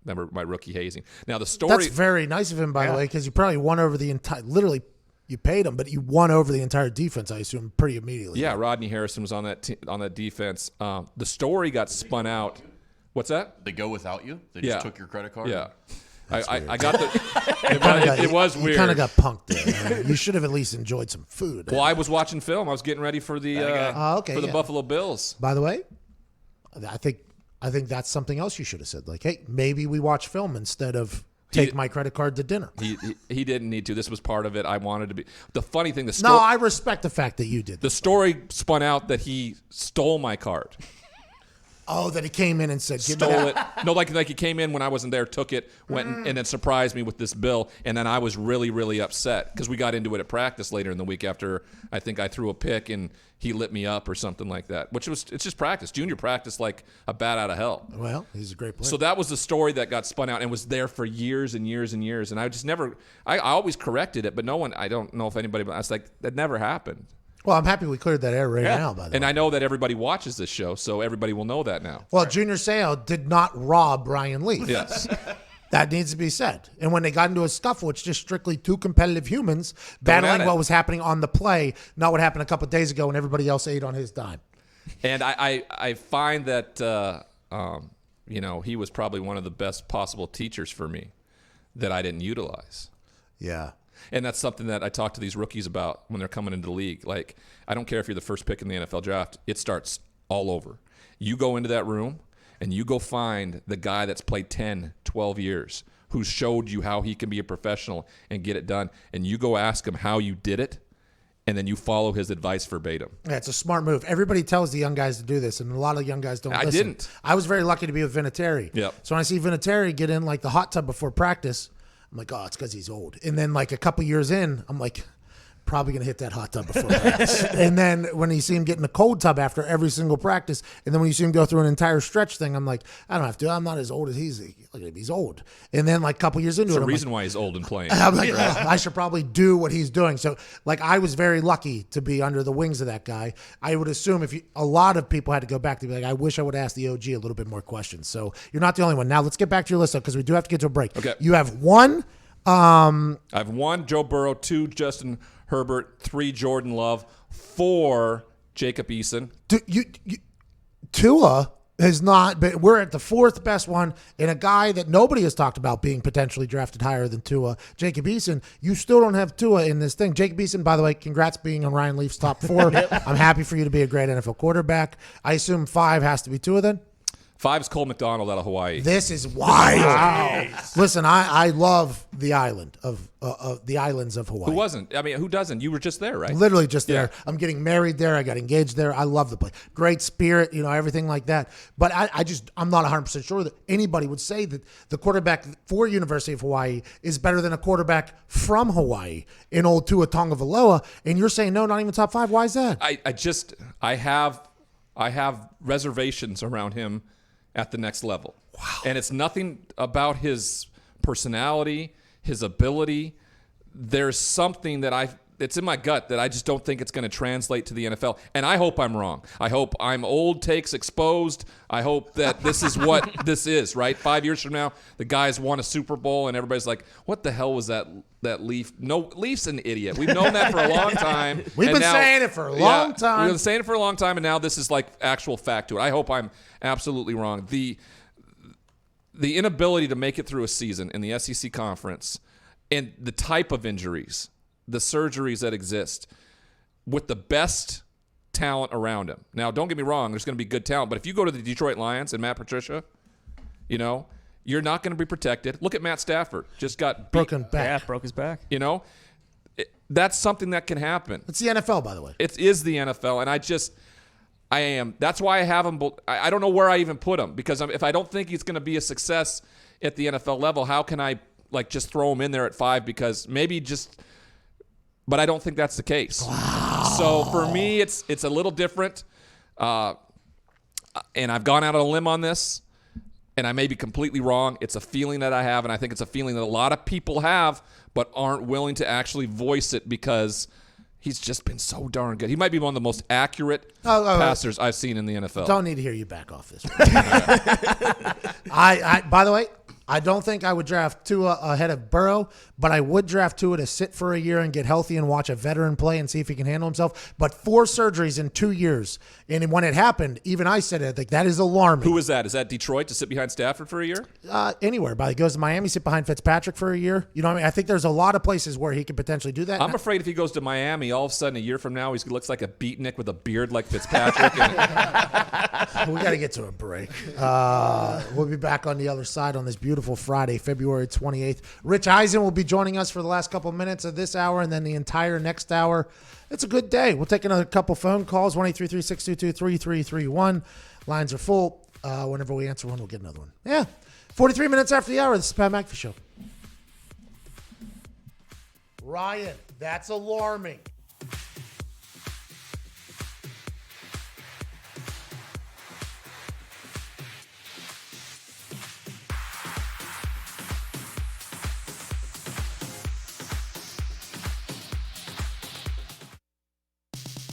rookie hazing. Now the story. That's very nice of him, by the way, because you probably won over the entire. Literally, you paid him, but you won over the entire defense. I assume pretty immediately. Yeah, Rodney Harrison was on that defense. The story got spun out. What's that? They go without you? They just took your credit card? Yeah. I got the. It was weird. You kind of got punked there. You should have at least enjoyed some food. Well, I was watching film. I was getting ready for the the Buffalo Bills. By the way, I think that's something else you should have said. Like, hey, maybe we watch film instead of take my credit card to dinner. He didn't need to. This was part of it. I wanted to be. The funny thing, No, I respect the fact that you did. The story spun out that he stole my card. Oh, that he came in and said, "Give Stole me it." No, like he came in when I wasn't there, took it, went and then surprised me with this bill, and then I was really, really upset because we got into it at practice later in the week after I think I threw a pick and he lit me up or something like that. It's just practice, junior practice, like a bat out of hell. Well, he's a great player. So that was the story that got spun out and was there for years and years and years, and I just never. I always corrected it, but no one. I don't know if anybody. I was like, that never happened. Well, I'm happy we cleared that air now, by the way. And I know that everybody watches this show, so everybody will know that now. Well, Junior Seau did not rob Ryan Leaf. Yes. That needs to be said. And when they got into a scuffle, it's just strictly two competitive humans battling what was happening on the play, not what happened a couple of days ago when everybody else ate on his dime. And I find that, he was probably one of the best possible teachers for me that I didn't utilize. Yeah. And that's something that I talk to these rookies about when they're coming into the league. Like, I don't care if you're the first pick in the NFL draft. It starts all over. You go into that room, and you go find the guy that's played 10, 12 years, who showed you how he can be a professional and get it done. And you go ask him how you did it, and then you follow his advice verbatim. Yeah, it's a smart move. Everybody tells the young guys to do this, and a lot of young guys don't listen. I didn't. I was very lucky to be with Vinatieri. Yep. So when I see Vinatieri get in like the hot tub before practice, I'm like, oh, it's because he's old. And then like a couple years in, I'm like, probably going to hit that hot tub before practice. And then when you see him get in a cold tub after every single practice, and then when you see him go through an entire stretch thing, I'm like, I don't have to. I'm not as old as he's. Look at him, he's old. And then like a couple years into It's it, the reason why he's old and playing. I'm like, I should probably do what he's doing. So like I was very lucky to be under the wings of that guy. I would assume a lot of people had to go back to be like, I wish I would ask the OG a little bit more questions. So you're not the only one. Now let's get back to your list because we do have to get to a break. Okay. You have one. I have 1, Joe Burrow, 2, Justin Herbert, 3, Jordan Love, 4, Jacob Eason. Tua has not, but we're at the 4th best one, and a guy that nobody has talked about being potentially drafted higher than Tua, Jacob Eason. You still don't have Tua in this thing. Jacob Eason, by the way, congrats being on Ryan Leaf's top 4. I'm happy for you to be a great NFL quarterback. I assume 5 has to be Tua then? 5's Cole McDonald out of Hawaii. This is wild. Listen, I love the island of the islands of Hawaii. Who wasn't? I mean, who doesn't? You were just there, right? Literally just there. Yeah. I'm getting married there. I got engaged there. I love the place. Great spirit, everything like that. But I'm not 100% sure that anybody would say that the quarterback for University of Hawaii is better than a quarterback from Hawaii in old Tua Tagovailoa. And you're saying no, not even top 5. Why is that? I have reservations around him at the next level. Wow. And it's nothing about his personality, his ability. There's something it's in my gut that I just don't think it's going to translate to the NFL. And I hope I'm wrong. I hope I'm old takes exposed. I hope that this is what this is, right? 5 years from now, the guys won a Super Bowl and everybody's like, what the hell was that Leaf? No, Leaf's an idiot. We've known that for a long time. We've been saying it for a long time. We've been saying it for a long time, and now this is like actual fact to it. I hope I'm absolutely wrong. The inability to make it through a season in the SEC conference and the type of injuries, the surgeries that exist with the best talent around him. Now, don't get me wrong, there's going to be good talent, but if you go to the Detroit Lions and Matt Patricia, you're not going to be protected. Look at Matt Stafford. Just got broken back. Yeah, broke his back. That's something that can happen. It's the NFL, by the way. It is the NFL, and that's why I have him. I don't know where I even put him, because if I don't think he's going to be a success at the NFL level, how can I just throw him in there at 5? Because but I don't think that's the case. Wow. So for me, it's a little different, and I've gone out on a limb on this, and I may be completely wrong. It's a feeling that I have, and I think it's a feeling that a lot of people have, but aren't willing to actually voice it because he's just been so darn good. He might be one of the most accurate passers I've seen in the NFL. Don't need to hear you back off this. By the way, I don't think I would draft Tua ahead of Burrow, but I would draft Tua to sit for a year and get healthy and watch a veteran play and see if he can handle himself. But 4 surgeries in 2 years, and when it happened, even I said it, that is alarming. Who is that? Is that Detroit to sit behind Stafford for a year? Anywhere. But he goes to Miami, sit behind Fitzpatrick for a year. You know what I mean? I think there's a lot of places where he could potentially do that. I'm afraid if he goes to Miami, all of a sudden a year from now, he looks like a beatnik with a beard like Fitzpatrick. We got to get to a break. We'll be back on the other side on this beautiful Friday, February 28th. Rich Eisen will be joining us for the last couple of minutes of this hour and then the entire next hour. It's a good day. We'll take another couple phone calls, 1-833-622-3331. Lines are full. Whenever we answer one, we'll get another one. Yeah. 43 minutes after the hour, this is Pat McAfee Show. Ryan, that's alarming.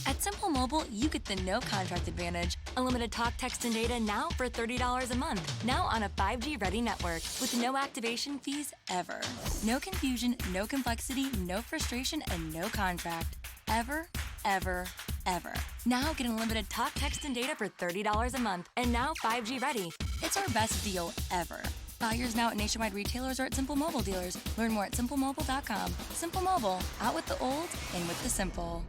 At Simple Mobile, you get the no-contract advantage. Unlimited talk, text, and data now for $30 a month. Now on a 5G-ready network with no activation fees ever. No confusion, no complexity, no frustration, and no contract. Ever, ever, ever. Now get unlimited talk, text, and data for $30 a month. And now 5G-ready. It's our best deal ever. Buy yours now at nationwide retailers or at Simple Mobile dealers. Learn more at simplemobile.com. Simple Mobile. Out with the old, in with the simple.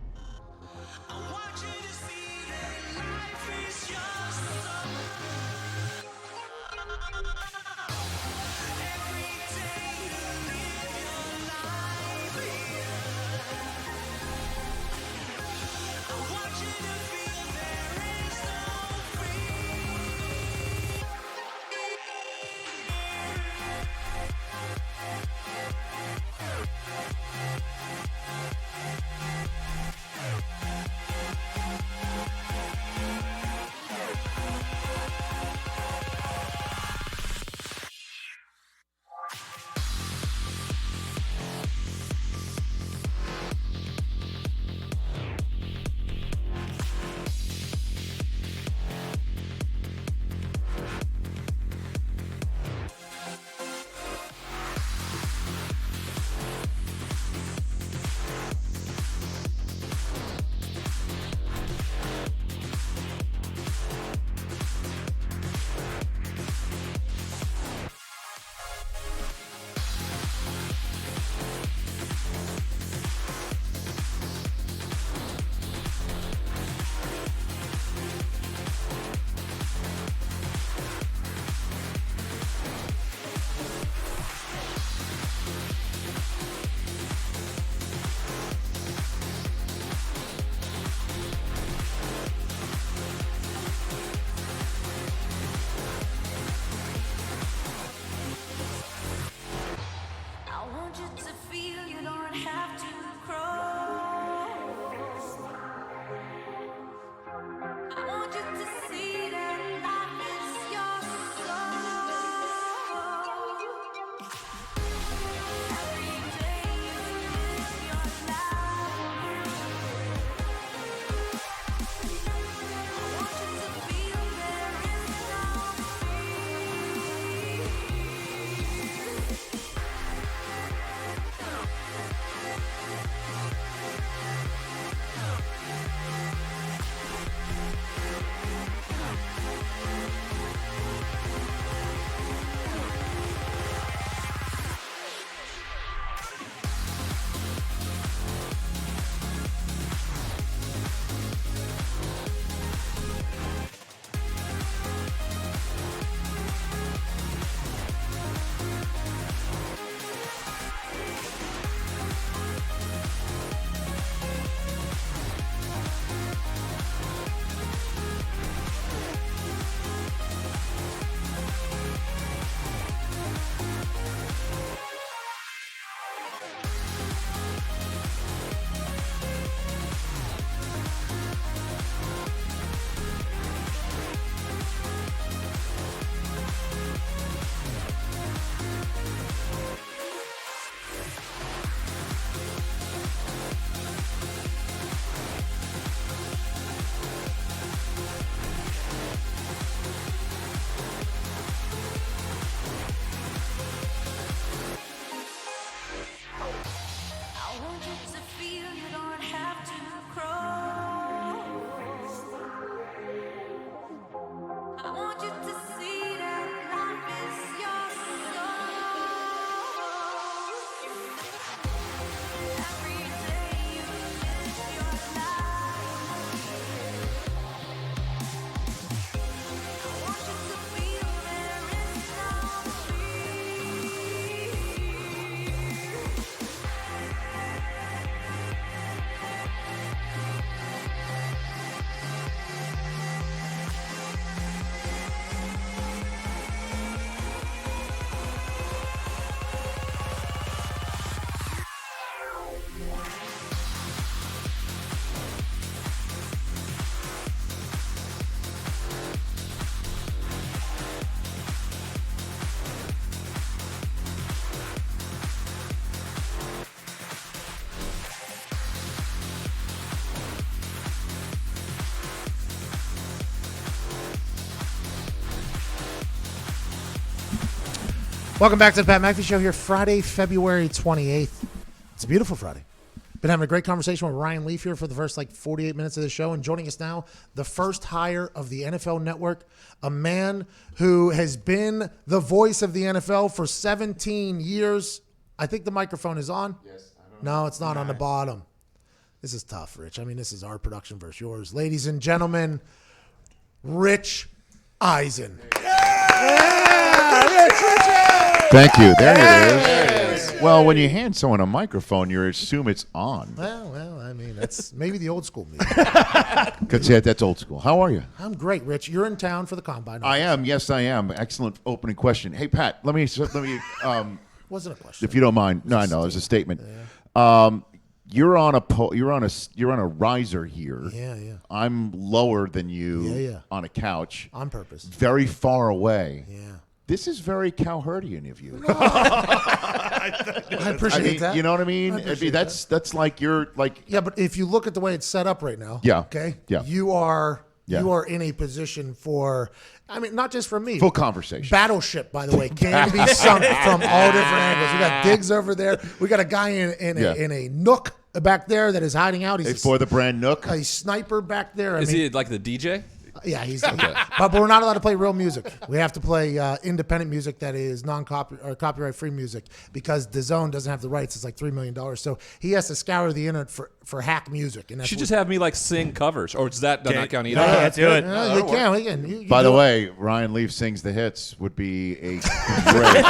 Welcome back to the Pat McAfee Show here, Friday, February 28th. It's a beautiful Friday. Been having a great conversation with Ryan Leaf here for the first 48 minutes of the show. And joining us now, the first hire of the NFL Network, a man who has been the voice of the NFL for 17 years. I think the microphone is on. Yes. No, it's not on the bottom. This is tough, Rich. I mean, this is our production versus yours. Ladies and gentlemen, Rich Eisen. Yeah, Rich. Thank you. There it is. Well, when you hand someone a microphone, you assume it's on. Well, I mean, that's maybe the old school me. That's old school. How are you? I'm great, Rich. You're in town for the Combine. I am. Yes, I am. Excellent opening question. Hey, Pat, let me wasn't a question. if you don't mind. No, I know. It's a statement. Yeah. You're on a riser here. Yeah. I'm lower than you Yeah. on a couch. On purpose. Very far away. Yeah. This is very Cowherdian of you. I appreciate that. You know what I mean? That's like you're like. Yeah, but if you look at the way it's set up right now, Yeah. okay, Yeah. you are Yeah. in a position for, I mean, not just for me. Full conversation. Battleship, by the way, can be sunk from all different angles. We got Diggs over there. We got a guy in a nook back there that is hiding out. He's For the brand Nook. a sniper back there. Is he like the DJ? Yeah, he's but we're not allowed to play real music. We have to play independent music that is copyright free music because DAZN doesn't have the rights. It's like $3 million. So he has to scour the internet for hack music. And that's Should just have me sing covers, or does that not count either? Can't do it. we can. You By the do it. way, Ryan Leaf sings the hits would be a great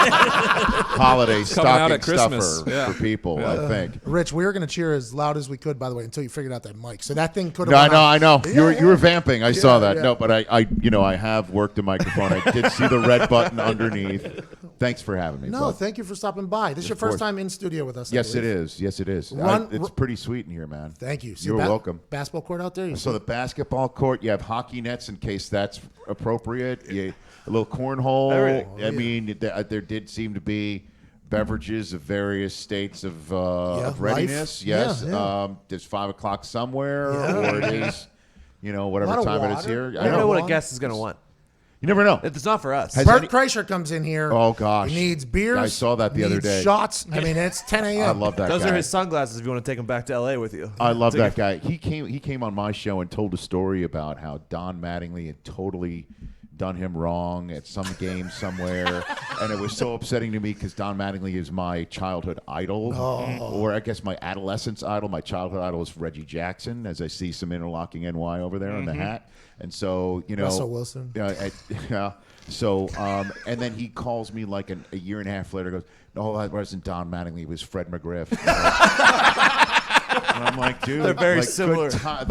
holiday Coming out stocking at Christmas. stuffer Yeah. for people, I think. Rich, we were going to cheer as loud as we could, by the way, until you figured out that mic. So that thing could No, have. I know. Yeah, You were vamping. I saw that. yeah. No, but I have worked a microphone. I did see the red button underneath. Thanks for having me. No, bud. thank you for stopping by. This is your Of first course. time in studio with us. I Yes, it believe. is. Yes, it is. Run- It's pretty sweet in here, man. Thank you. See You're the welcome. Basketball court out there. You So see? the basketball court, you have hockey nets in case that's appropriate. A little cornhole. Everything. I mean, there did seem to be beverages of various states of readiness. life. Yes. Yeah. There's 5 o'clock somewhere, Yeah. or it is, whatever A lot of time it is water. here. I I don't know know. what a guest is going to want. You never know. It's not for us. Has Bert any- Kreischer comes in here. Oh, gosh. He needs beers. I saw that the other needs day. Shots. I mean, it's 10 a.m. I love that Those guy. are his sunglasses if you want to take him back to L.A. with you. I love that guy. He came on my show and told a story about how Don Mattingly had totally done him wrong at some game somewhere, and it was so upsetting to me because Don Mattingly is my childhood idol, or I guess my adolescence idol. My childhood idol is Reggie Jackson, as I see some interlocking NY over there on the hat, and so Russell Wilson. Yeah. So, and then he calls me like a year and a half later. Goes, no, that wasn't Don Mattingly. It was Fred McGriff. And I'm like, dude, They're very like, similar.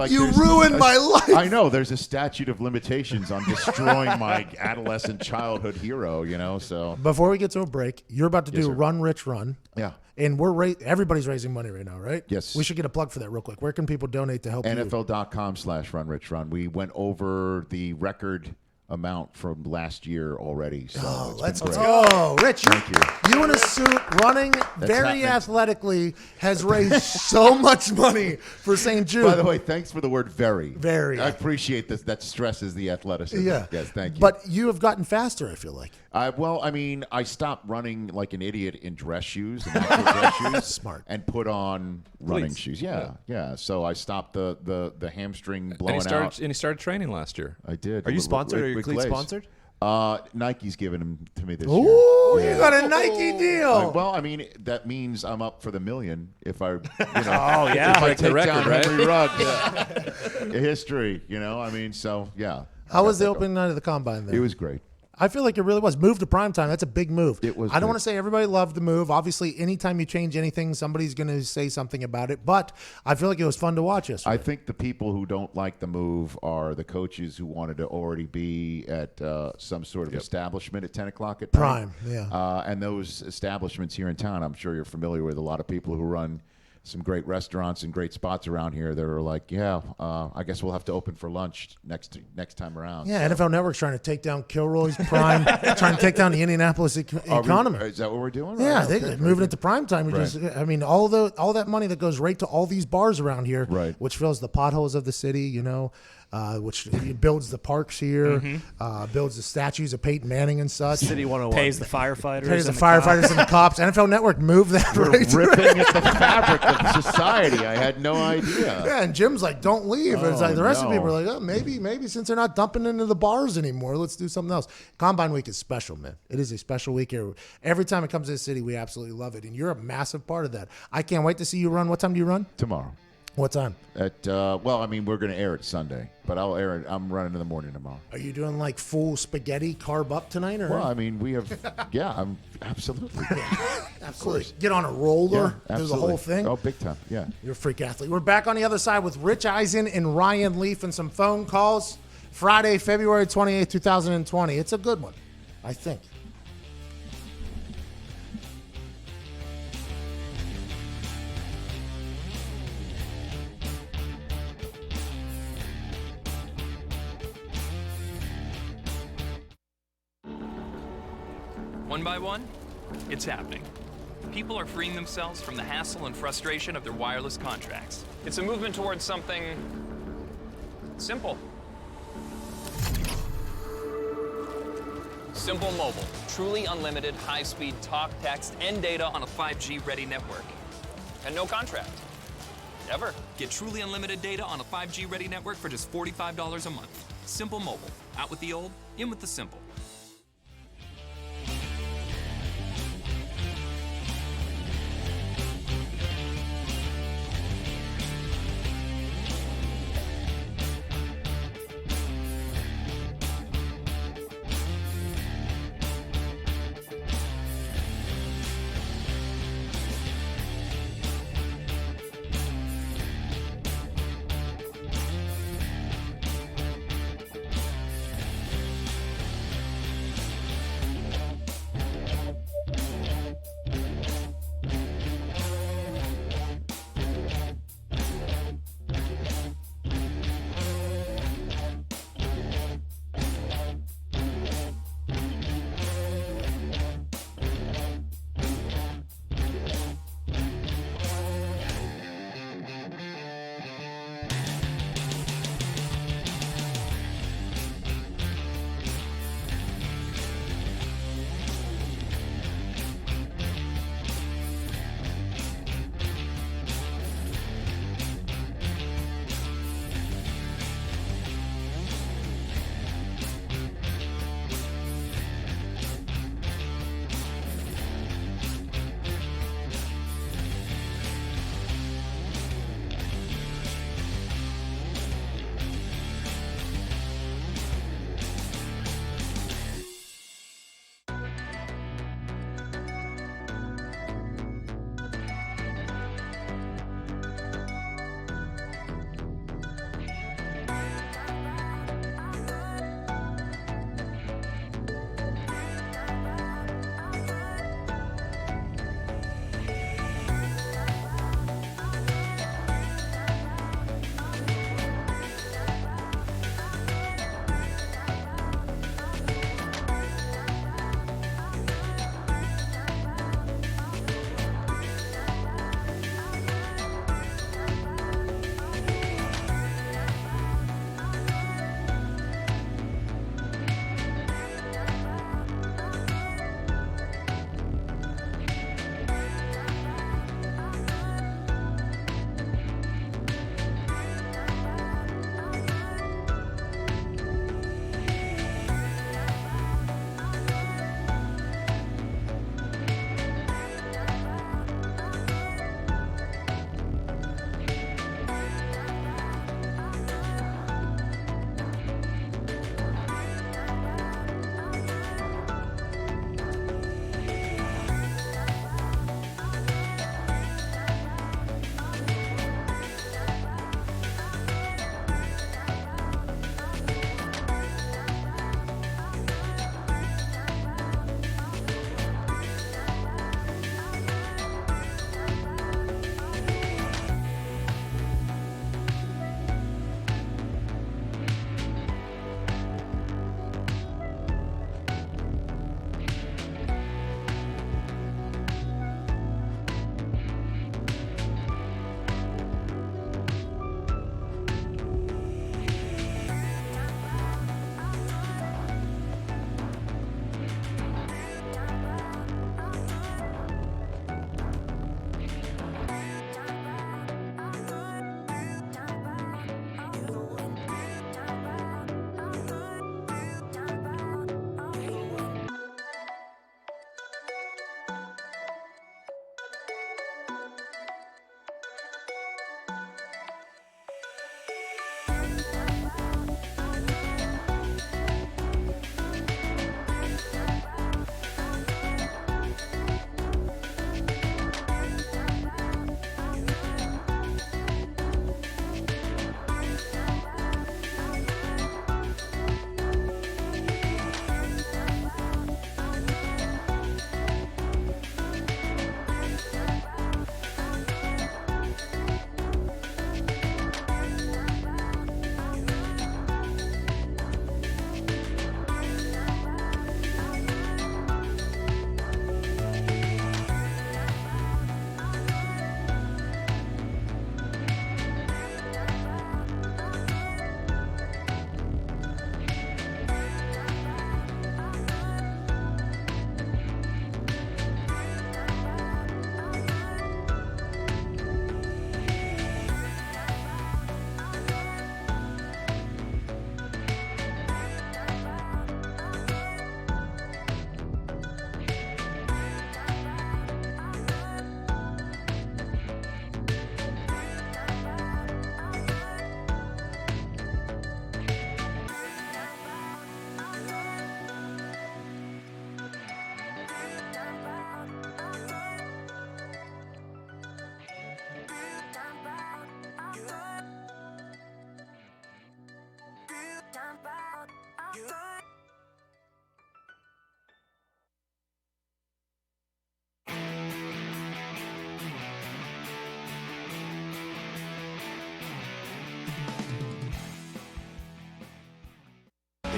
You there's ruined my life. I know. There's a statute of limitations on destroying my adolescent childhood hero. So Before we get to a break, you're about to Yes, do sir. Run Rich Run. yeah. And everybody's raising money right now, right? Yes. We should get a plug for that real quick. Where can people donate to help you? NFL.com/RunRichRun. We went over the record amount from last year already. So it's Let's been great. go. Rich, Thank you. you in a suit running very happening. athletically has raised so much money for St. Jude. By the way, thanks for the word very. Very. I appreciate this. That stresses the athleticism. Yeah. Yes, thank you. But you have gotten faster, I feel like. I stopped running like an idiot in dress shoes, and actual dress shoes. Smart. And put on running Cleats. shoes. Yeah. So I stopped the hamstring blowing And he out. started training last year. I did. Are you With- sponsored? with- Are your with cleats Glaze. sponsored? Nike's giving them to me this Ooh, year. you got a Nike deal. Well, I mean, that means I'm up for the million if I, Oh, yeah. if I Break the take record, down right? Henry Ruggs. History, I mean, so yeah. How was the opening night of the Combine there? It was great. I feel like it really was. Move to primetime. That's a big move. It was I don't big. want to say everybody loved the move. Obviously, anytime you change anything, somebody's going to say something about it. But I feel like it was fun to watch yesterday. I think the people who don't like the move are the coaches who wanted to already be at some sort of establishment at 10 o'clock at Prime, night. yeah. And those establishments here in town, I'm sure you're familiar with a lot of people who run some great restaurants and great spots around here that are like, I guess we'll have to open for lunch next time around. Yeah, So- NFL Network's trying to take down Kilroy's Prime, trying to take down the Indianapolis economy. Is that what we're doing? Yeah, Right, okay. moving it to prime time. Right. I mean, all that money that goes right to all these bars around here, Right. which fills the potholes of the city. which builds the parks here, builds the statues of Peyton Manning and such. City 101. Pays the firefighters. Pays the and firefighters and the cops. NFL Network moved that We're right through. ripping at the fabric of society. I had no idea. Yeah, and Jim's like, don't leave. It's Oh, like the rest of the no. people are like, oh, maybe since they're not dumping into the bars anymore, let's do something else. Combine week is special, man. It is a special week here. Every time it comes to the city, we absolutely love it, and you're a massive part of that. I can't wait to see you run. What time do you run? Tomorrow. What time? At well, I mean, we're going to air it Sunday, but I'll air it. I'm running in the morning tomorrow. Are you doing like full spaghetti carb up tonight, or? Well, I mean, we have. Yeah, I'm absolutely. Absolutely. Get on a roller, Yeah, do the whole thing. Oh, big time. Yeah. You're a freak athlete. We're back on the other side with Rich Eisen and Ryan Leaf and some phone calls. Friday, February 28th, 2020. It's a good one, I think. One by one, it's happening. People are freeing themselves from the hassle and frustration of their wireless contracts. It's a movement towards something simple. Simple Mobile. Truly unlimited, high-speed talk, text, and data on a 5G-ready network. And no contract. Ever. Get truly unlimited data on a 5G-ready network for just $45 a month. Simple Mobile. Out with the old, in with the simple.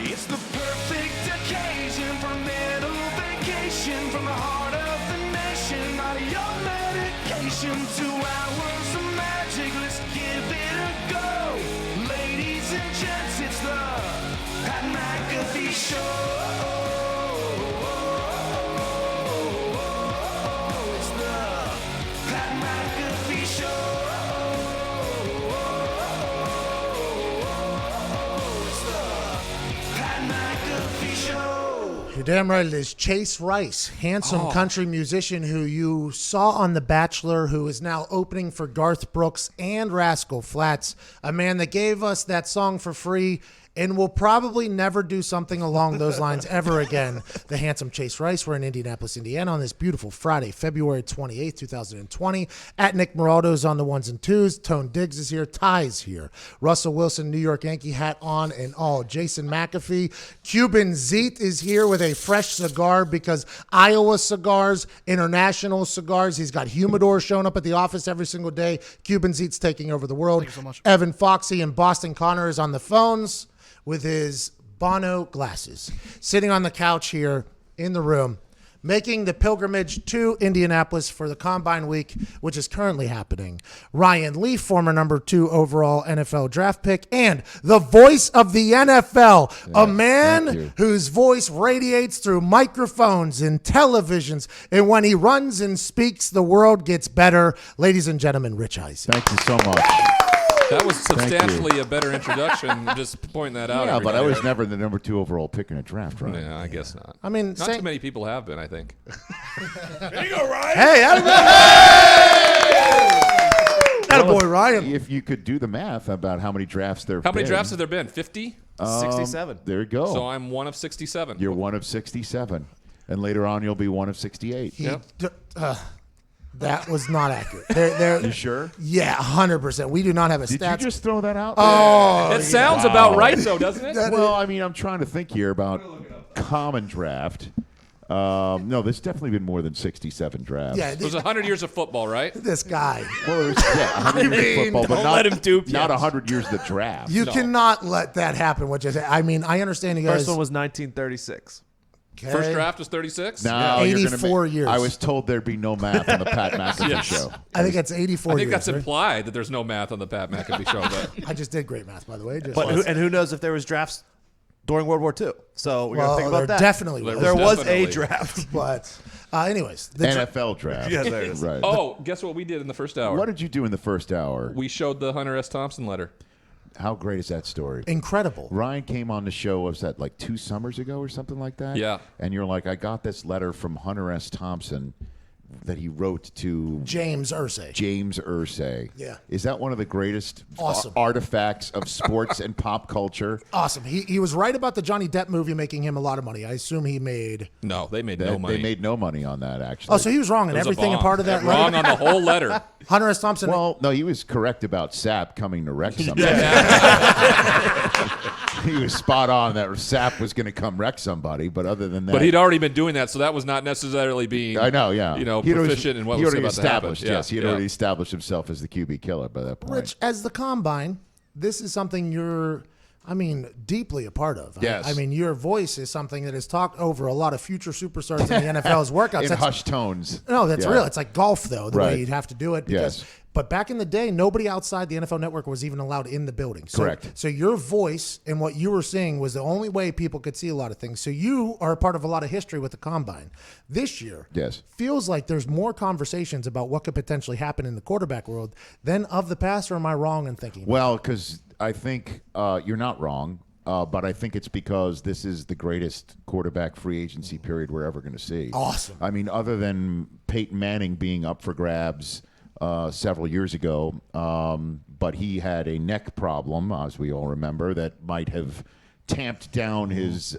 It's the perfect occasion for a mental vacation from the heart of the nation. Not your medication, 2 hours of magic. Let's give it a go. Ladies and gents, it's the Pat McAfee Show. It's the Pat McAfee Show. It's the Pat McAfee Show. You're damn right it is. Chase Rice, handsome country musician who you saw on The Bachelor, who is now opening for Garth Brooks and Rascal Flatts, a man that gave us that song for free and will probably never do something along those lines ever again. The handsome Chase Rice. We're in Indianapolis, Indiana on this beautiful Friday, February 28th, 2020. At Nick Moraldo's on the ones and twos. Tone Diggs is here. Ty's here. Russell Wilson, New York Yankee hat on and all. Jason McAfee. Cuban Zeke is here with a fresh cigar because Iowa cigars, international cigars. He's got humidor showing up at the office every single day. Cuban Zeke's taking over the world. Thank you so much. Evan Foxy and Boston Connor is on the phones with his Bono glasses, sitting on the couch here in the room, making the pilgrimage to Indianapolis for the Combine Week, which is currently happening. Ryan Leaf, former number 2 overall NFL draft pick, and the voice of the NFL, a man whose voice radiates through microphones and televisions, and when he runs and speaks, the world gets better. Ladies and gentlemen, Rich Eisen. Thank you so much. That was substantially a better introduction. Just pointing that out. Yeah, but I was never the number 2 overall pick in a draft, right? Yeah, I guess not. I mean, not too many people have been, I think. There you go, Ryan. Hey, attaboy, Ryan. If you could do the math about how many drafts there have How many been. drafts have there been? 50? 67. There you go. So I'm one of 67. You're one of 67. And later on, you'll be one of 68. That was not accurate. You sure? Yeah, 100%. We do not have a Did stats. you just throw that out? Oh, it sounds about right, though, doesn't it? Well, I mean, I'm trying to think here about common draft. No, there's definitely been more than 67 drafts. Yeah, It was 100 years of football, right? this guy. Well, there's 100 years of football, but don't not, let him dupe not you. 100 years of the draft. You cannot let that happen. Which is, I mean, I understand you guys. First one was 1936. Okay. First draft was 36? No, you're gonna 84 years. I was told there'd be no math on the Pat McAfee Yes. show. I think that's 84 I think years. that's right? implied that there's no math on the Pat McAfee show. But I just did great math, by the way. Just But who knows if there was drafts during World War II? So we're well, gonna think about there that. definitely There was. There was Definitely. a draft. But anyways, the NFL draft. Yeah, there it is. Right. oh, guess what we did in the first hour? What did you do in the first hour? We showed the Hunter S. Thompson letter. How great is that story? incredible. Ryan came on the show, was that like 2 summers ago or something like that? Yeah. And you're like, I got this letter from Hunter S. Thompson that he wrote to James Irsay. James Irsay. Yeah. Is that one of the greatest Awesome. artifacts of sports and pop culture? Awesome. He was right about the Johnny Depp movie making him a lot of money. I assume he made. No, they made no money. They made no money on that, actually. Oh, so he was wrong in It was everything and bomb. part of that Wrong letter? on the whole letter. Hunter S. Thompson. Well, no, he was correct about Sapp coming to wreck somebody. He was spot on that Sapp was going to come wreck somebody, but other than that, But he'd already been doing that, so that was not necessarily being. I know, yeah, You know, He'd already- proficient in what he was already about to happen. established. Yeah, Yes, he had yeah. already established himself as the QB killer by that point. Rich, as the Combine, this is something you're, I mean, deeply a part of. Yes. I mean, your voice is something that is talked over a lot of future superstars in the NFL's workouts. in That's- hushed tones. No, that's Yeah. real. It's like golf, though, the Right. way you'd have to do it. Because, Yes. But back in the day, nobody outside the NFL Network was even allowed in the building. So, Correct. So your voice and what you were seeing was the only way people could see a lot of things. So you are a part of a lot of history with the Combine. This year, Yes. feels like there's more conversations about what could potentially happen in the quarterback world than of the past, or am I wrong in thinking? Well, because I think you're not wrong, but I think it's because this is the greatest quarterback free agency period we're ever going to see. Awesome. I mean, other than Peyton Manning being up for grabs several years ago, but he had a neck problem, as we all remember, that might have tamped down his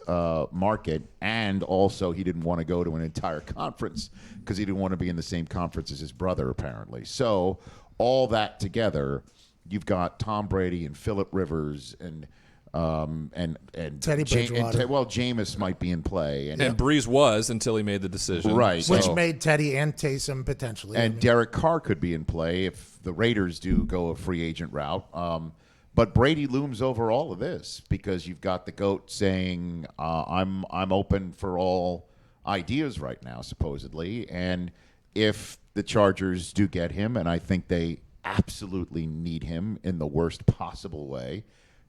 market, and also he didn't want to go to an entire conference because he didn't want to be in the same conference as his brother, apparently. So all that together, you've got Tom Brady and Phillip Rivers and Teddy Bridgewater. Jameis might be in play, And Breeze was until he made the decision. Right. Which So- made Teddy and Taysom potentially. and Derek Carr could be in play if the Raiders do go a free agent route. But Brady looms over all of this because you've got the GOAT saying, I'm open for all ideas right now, supposedly. And if the Chargers do get him, and I think they absolutely need him in the worst possible way,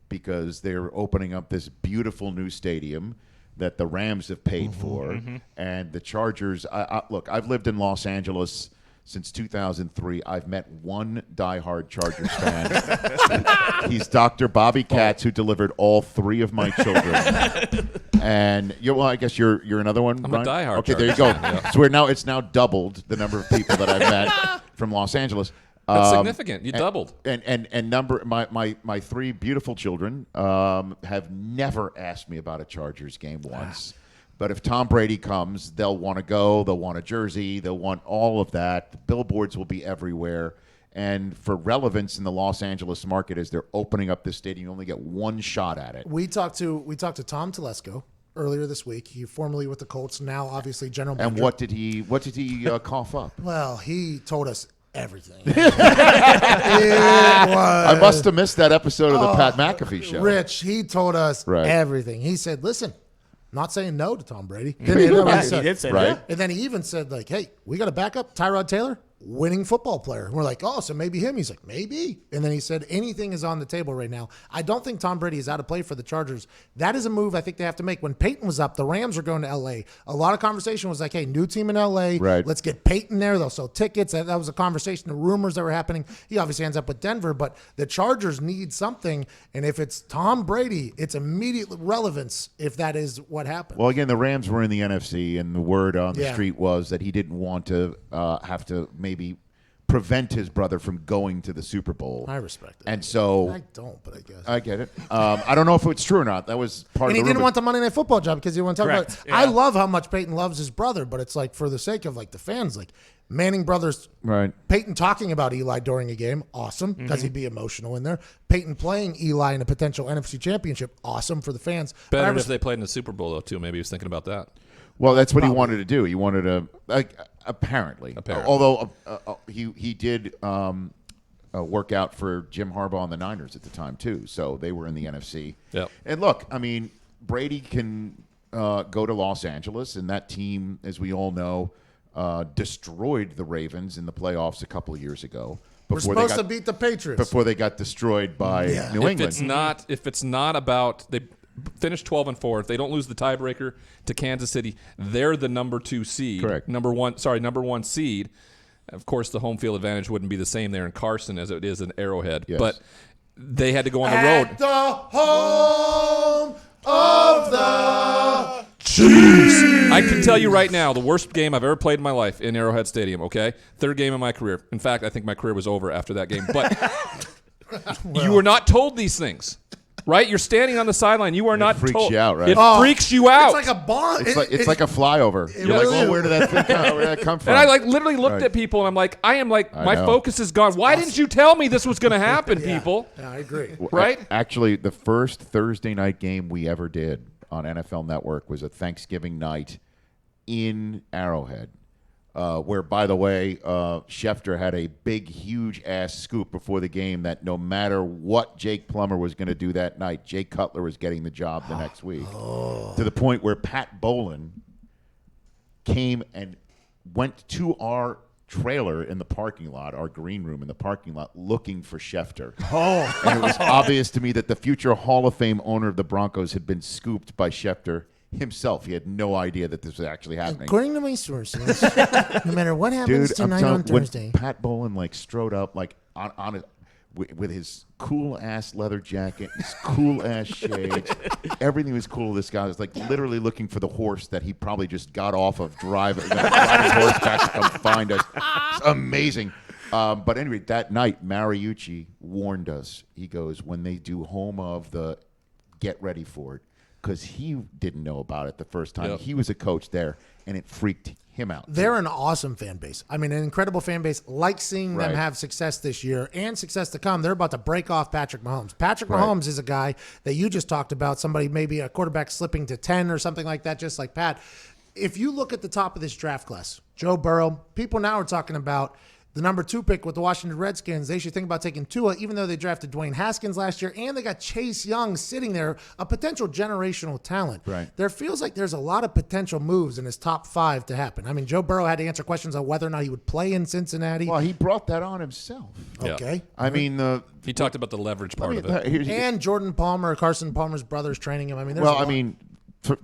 because they're opening up this beautiful new stadium that the Rams have paid for. And the Chargers, look, I've lived in Los Angeles since 2003. I've met one diehard Chargers fan. He's Dr. Bobby Katz, who delivered all 3 of my children. And I guess you're another one. I'm Brian? a diehard. Okay, there you go. So it's now doubled the number of people that I've met from Los Angeles. That's significant. You doubled. And my 3 beautiful children have never asked me about a Chargers game once. But if Tom Brady comes, they'll want to go. They'll want a jersey. They'll want all of that. The billboards will be everywhere. And for relevance in the Los Angeles market, as they're opening up this stadium, you only get one shot at it. We talked to Tom Telesco earlier this week. He formerly with the Colts, now obviously general manager. And what did he cough up? Well, he told us everything. I must have missed that episode of the Pat McAfee show. Rich, he told us everything. He said, listen, not saying no to Tom Brady. He did say that. And then he even said, like, hey, we got a backup, Tyrod Taylor, winning football player. And we're like, oh, so maybe him. He's like, maybe. And then he said, anything is on the table right now. I don't think Tom Brady is out of play for the Chargers. That is a move I think they have to make. When Peyton was up, the Rams were going to L.A. A lot of conversation was like, hey, new team in L.A. Right. Let's get Peyton there. They'll sell tickets. That was a conversation, the rumors that were happening. He obviously ends up with Denver, but the Chargers need something. And if it's Tom Brady, it's immediate relevance if that is what happened. Well, again, the Rams were in the NFC, and the word on the street was that he didn't want to have to maybe prevent his brother from going to the Super Bowl. I respect it. And so I don't, but I guess I get it. I don't know if it's true or not. That was part and of the he didn't rumor. want the Monday Night Football job because he wanted to talk Correct. about it. Yeah. I love how much Peyton loves his brother, but it's like for the sake of like the fans, like Manning brothers, Right. Peyton talking about Eli during a game, awesome, because he'd be emotional in there. Peyton playing Eli in a potential NFC championship, awesome for the fans. But I Better if they played in the Super Bowl, though, too. Maybe he was thinking about that. Well, that's what he wanted to do. He wanted to, apparently. Although he did work out for Jim Harbaugh and the Niners at the time, too. So they were in the NFC. Yep. And look, I mean, Brady can go to Los Angeles, and that team, as we all know, destroyed the Ravens in the playoffs a couple of years ago. We're supposed to beat the Patriots. Before they got destroyed by New England. If it's not about they finish 12-4, if they don't lose the tiebreaker to Kansas City, they're the number 2 seed. Correct. Number one seed. Of course, the home field advantage wouldn't be the same there in Carson as it is in Arrowhead. Yes. But they had to go on the road. At the home of the Chiefs. I can tell you right now, the worst game I've ever played in my life in Arrowhead Stadium, okay? 3rd game of my career. In fact, I think my career was over after that game. But you were not told these things, right? You're standing on the sideline. You are not freaks told. you out, right? It freaks you out. It's like a bomb. It's like a flyover. You're like, well, where did that come from? And I literally looked at people, and I'm like, my know. focus is gone. Why didn't you tell me this was going to happen, people? Yeah, I agree. Right? Actually, the first Thursday night game we ever did on NFL Network was a Thanksgiving night in Arrowhead, where, by the way, Schefter had a big, huge-ass scoop before the game that no matter what Jake Plummer was going to do that night, Jake Cutler was getting the job the next week. To the point where Pat Bolin came and went to our trailer in the parking lot, our green room in the parking lot, looking for Schefter. And it was obvious to me that the future Hall of Fame owner of the Broncos had been scooped by Schefter himself. He had no idea that this was actually happening. According to my sources, no matter what happens Dude, I'm tonight telling on Thursday. when Pat Bolin strode up with his cool ass leather jacket, his cool ass shades, everything was cool. This guy was literally looking for the horse that he probably just got off of driving his horse back to come find us. It's amazing. But anyway, that night, Mariucci warned us. He goes, when they do home of the get ready for it, because he didn't know about it the first time. Yep. He was a coach there, and it freaked him out. They're an awesome fan base. I mean, an incredible fan base. Like seeing them have success this year and success to come. They're about to break off Patrick Mahomes. Patrick Mahomes is a guy that you just talked about, somebody maybe a quarterback slipping to 10 or something like that, just like Pat. If you look at the top of this draft class, Joe Burrow, people now are talking about the number 2 pick with the Washington Redskins, they should think about taking Tua, even though they drafted Dwayne Haskins last year, and they got Chase Young sitting there, a potential generational talent. Right. There feels like there's a lot of potential moves in his top 5 to happen. I mean, Joe Burrow had to answer questions on whether or not he would play in Cincinnati. Well, he brought that on himself. Okay. I mean, he talked about the leverage part of it. And Jordan Palmer, Carson Palmer's brother, is training him. I mean, there's a lot.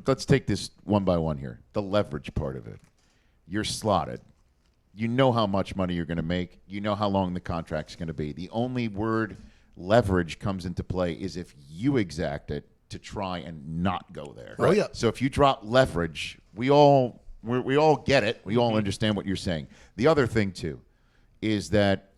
Let's take this one by one here. The leverage part of it. You're slotted. You know how much money you're going to make. You know how long the contract's going to be. The only word leverage comes into play is if you exact it to try and not go there. Right. Oh, yeah. So if you drop leverage, we all get it. We all understand what you're saying. The other thing, too, is that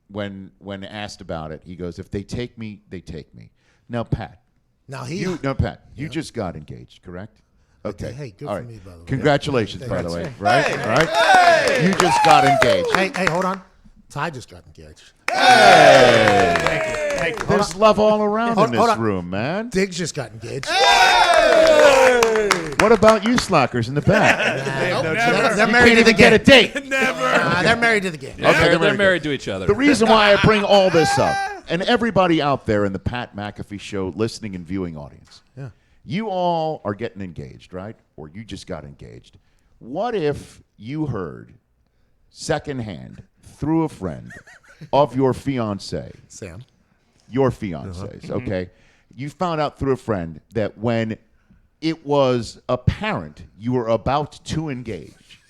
when asked about it, he goes, if they take me, they take me. Now, Pat. Pat, you just got engaged, correct? Okay. Hey, good All for me, by the way. Congratulations, by the way. Hey. Right? Hey. Right? Hey. You just got engaged. Hey, hold on. Ty just got engaged. Hey. There's love all around in this room, man. Diggs just got engaged. What about you slackers in the back? They're married to the game. Get a date. They're married to the game. Okay, they're married to each other. The reason why I bring all this up, and everybody out there in the Pat McAfee show listening and viewing audience, you all are getting engaged, right? Or you just got engaged. What if you heard secondhand through a friend of your fiance, Sam, your fiance's, okay? You found out through a friend that when it was apparent you were about to engage,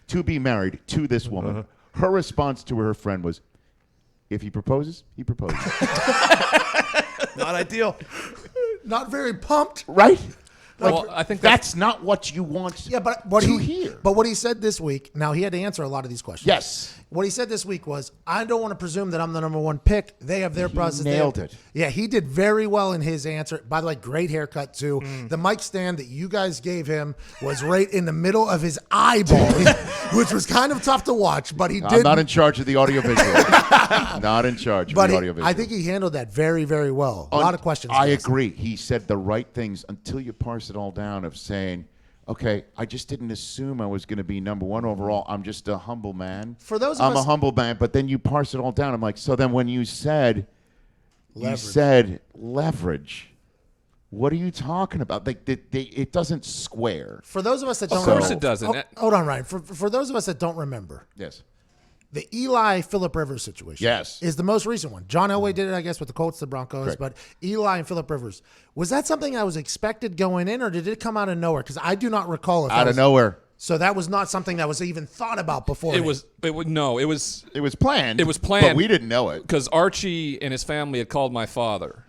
to be married to this woman, her response to her friend was, if he proposes, he proposes. Not ideal. Not very pumped. Right? Well, I think that's not what you want to hear. But what he said this week, now he had to answer a lot of these questions. Yes. What he said this week was, I don't want to presume that I'm the number 1 pick. They have their process. Nailed it. Yeah, he did very well in his answer. By the way, great haircut, too. The mic stand that you guys gave him was right in the middle of his eyeball, which was kind of tough to watch, but he did. I'm not in charge of the audiovisual. Not in charge of the audiovisual. I think he handled that very, very well. A lot of questions. I agree. He said the right things until you parse it all down of saying, okay, I just didn't assume I was going to be number 1 overall. I'm just a humble man. For those of I'm us, a humble man, but then you parse it all down. I'm like, so then when you said leverage, what are you talking about? Like, it doesn't square. For those of us that don't remember. Of course it doesn't. Hold on, Ryan. For those of us that don't remember. Yes. The Eli Phillip Rivers situation is the most recent one. John Elway did it, I guess, with the Colts, the Broncos. Correct. But Eli and Phillip Rivers, was that something that was expected going in, or did it come out of nowhere? Because I do not recall. Out of nowhere. So that was not something that was even thought about before. It was planned. It was planned. But we didn't know it. Because Archie and his family had called my father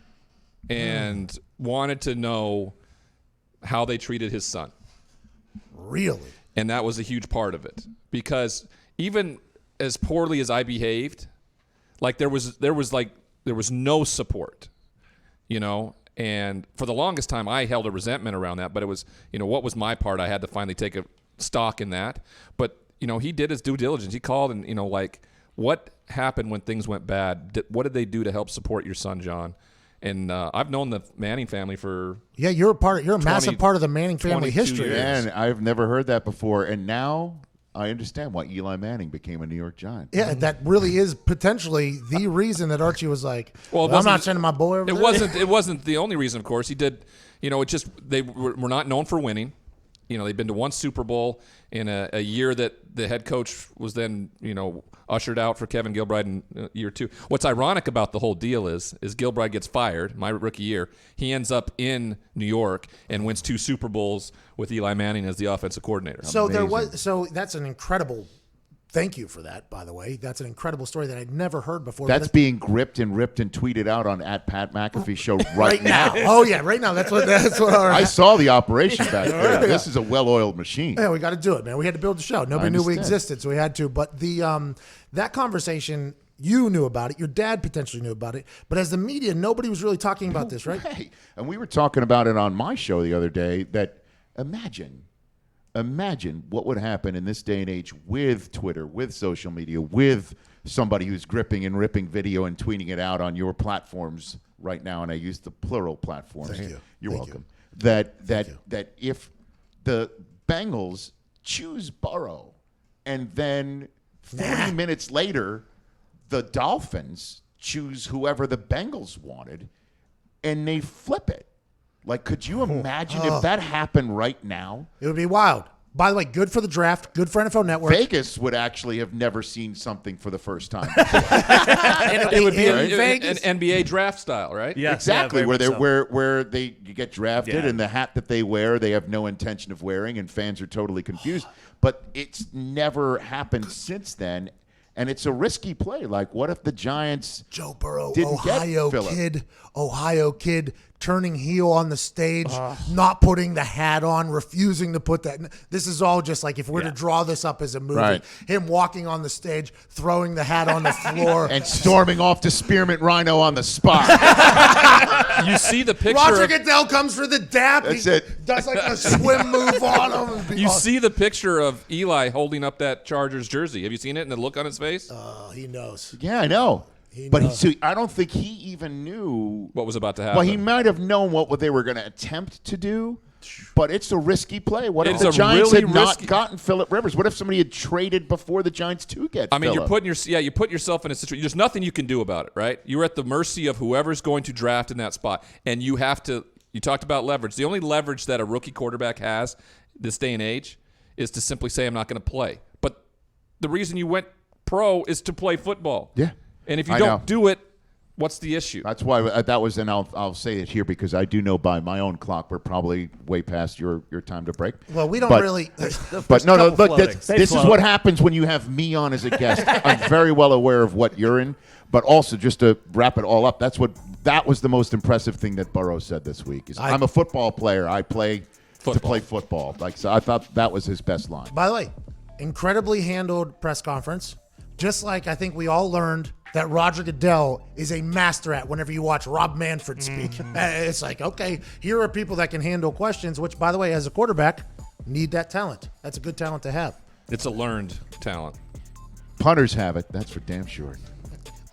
and wanted to know how they treated his son. Really? And that was a huge part of it. Because even as poorly as I behaved, like there was no support, and for the longest time I held a resentment around that, but it was, what was my part? I had to finally take a stock in that. But, he did his due diligence. He called and, what happened when things went bad? What did they do to help support your son, John? And I've known the Manning family for you're a massive part of the Manning family history. Man, I've never heard that before. And now I understand why Eli Manning became a New York Giant. Yeah, that really is potentially the reason that Archie was like, well I'm not sending my boy over there. It wasn't the only reason, of course. He did, it just, they were not known for winning. They'd been to 1 Super Bowl in a year that the head coach was then, ushered out for Kevin Gilbride in year 2. What's ironic about the whole deal is Gilbride gets fired, my rookie year. He ends up in New York and wins 2 Super Bowls with Eli Manning as the offensive coordinator. So that's an incredible. Thank you for that, by the way. That's an incredible story that I'd never heard before. That's being gripped and ripped and tweeted out on @Pat McAfee show right now. Oh yeah, right now. That's what. I saw the operation back there. Yeah. This is a well-oiled machine. Yeah, we got to do it, man. We had to build the show. Nobody knew we existed, so we had to. But that conversation, you knew about it. Your dad potentially knew about it. But as the media, nobody was really talking about this, right? Hey, and we were talking about it on my show the other day. That Imagine what would happen in this day and age with Twitter, with social media, with somebody who's gripping and ripping video and tweeting it out on your platforms right now. And I use the plural platforms. Thank you. You're Thank welcome. you. That if the Bengals choose Burrow and then 40 minutes later, the Dolphins choose whoever the Bengals wanted, and they flip it. Like, could you imagine if that happened right now? It would be wild. By the way, good for the draft, good for NFL Network. Vegas would actually have never seen something for the first time. It would be in an Vegas. NBA draft style, right? Yeah, Exactly, yeah, where very they much so. where they you get drafted Yeah. and the hat that they wear they have no intention of wearing, and fans are totally confused. But it's never happened since then, and it's a risky play. Like, what if the Giants Joe Burrow, didn't get Ohio kid, turning heel on the stage, not putting the hat on, refusing to put that. This is all just like if we're to draw this up as a movie, Right. him walking on the stage, throwing the hat on the floor, and storming off to Spearmint Rhino on the spot? You see the picture. Roger of, Goodell comes for the dap. That's he it. does like a swim move on him. you see the picture of Eli holding up that Chargers jersey. Have you seen it and the look on his face? Oh, he knows. Yeah, I know. He But knows. I don't think he even knew What was about to happen? Well, he might have known what they were going to attempt to do, but it's a risky play. What if It's the a Giants really had not risky- gotten Phillip Rivers? What if somebody had traded before the Giants to get I mean, Phillip? you put yourself in a situation. There's nothing you can do about it, right? You're at the mercy of whoever's going to draft in that spot, and you have to. You talked about leverage. The only leverage that a rookie quarterback has this day and age is to simply say, "I'm not going to play." But the reason you went pro is to play football. Yeah. And if you I don't know. do it, what's the issue? That's why that was, and I'll say it here because I do know by my own clock we're probably way past your time to break. Well, we don't But- really. But no, couple look, floating. this is what happens when you have me on as a guest. I'm very well aware of what you're in, but also just to wrap it all up, that was the most impressive thing that Burrow said this week. Is I'm a football player. I play to play football. Like, so I thought that was his best line. By the way, incredibly handled press conference. Just like I think we all learned that Roger Goodell is a master at whenever you watch Rob Manfred speak. It's like, okay, here are people that can handle questions, which, by the way, as a quarterback, need that talent. That's a good talent to have. It's a learned talent. Punters have it. That's for damn sure.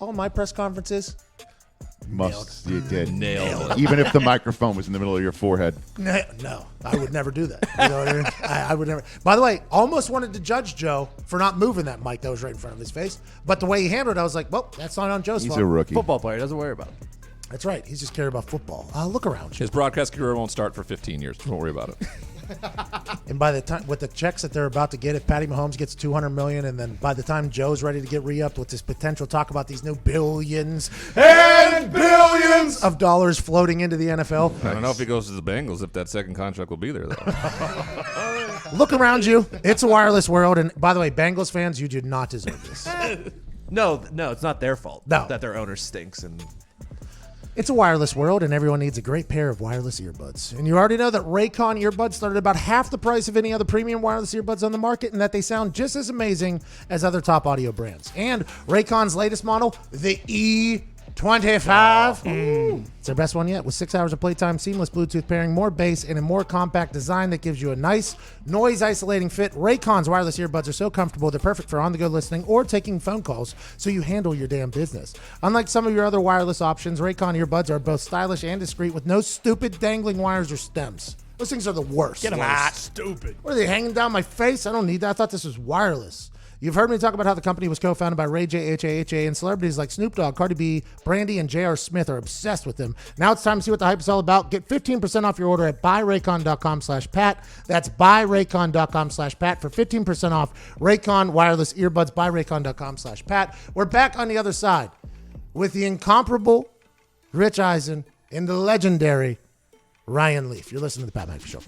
All my press conferences, You did. Nailed it. Even if the microphone was in the middle of your forehead. no, I would never do that. You know what I mean? I would never. By the way, almost wanted to judge Joe for not moving that mic that was right in front of his face. But the way he handled it, I was like, well, that's not on Joe's He's fault. a rookie. Football player doesn't worry about it. That's right. He's just cared about football. Look around you. His broadcast career won't start for 15 years. Don't worry about it. And by the time with the checks that they're about to get, if Patty Mahomes gets $200 million, and then by the time Joe's ready to get re-upped with this potential talk about these new billions and billions of dollars floating into the NFL, I don't know if he goes to the Bengals if that second contract will be there, though. look around you. It's a wireless world, and by the way, Bengals fans, you do not deserve this. No, it's not their fault. No. That their owner stinks and It's a wireless world, and everyone needs a great pair of wireless earbuds. And you already know that Raycon earbuds start at about half the price of any other premium wireless earbuds on the market, and that they sound just as amazing as other top audio brands. And Raycon's latest model, the E25. It's their best one yet, with 6 hours of playtime, seamless Bluetooth pairing, more bass, and a more compact design that gives you a nice noise-isolating fit. Raycon's wireless earbuds are so comfortable, they're perfect for on-the-go listening or taking phone calls, so you handle your damn business. Unlike some of your other wireless options, Raycon earbuds are both stylish and discreet with no stupid dangling wires or stems. Those things are the worst. Get them out. Stupid. What are they hanging down my face? I don't need that. I thought this was wireless. You've heard me talk about how the company was co-founded by Ray J, H.A., and celebrities like Snoop Dogg, Cardi B, Brandy, and J.R. Smith are obsessed with them. Now it's time to see what the hype is all about. Get 15% off your order at buyraycon.com/Pat. That's buyraycon.com/Pat for 15% off Raycon wireless earbuds. Buyraycon.com/Pat. We're back on the other side with the incomparable Rich Eisen and the legendary Ryan Leaf. You're listening to the Pat McAfee Show.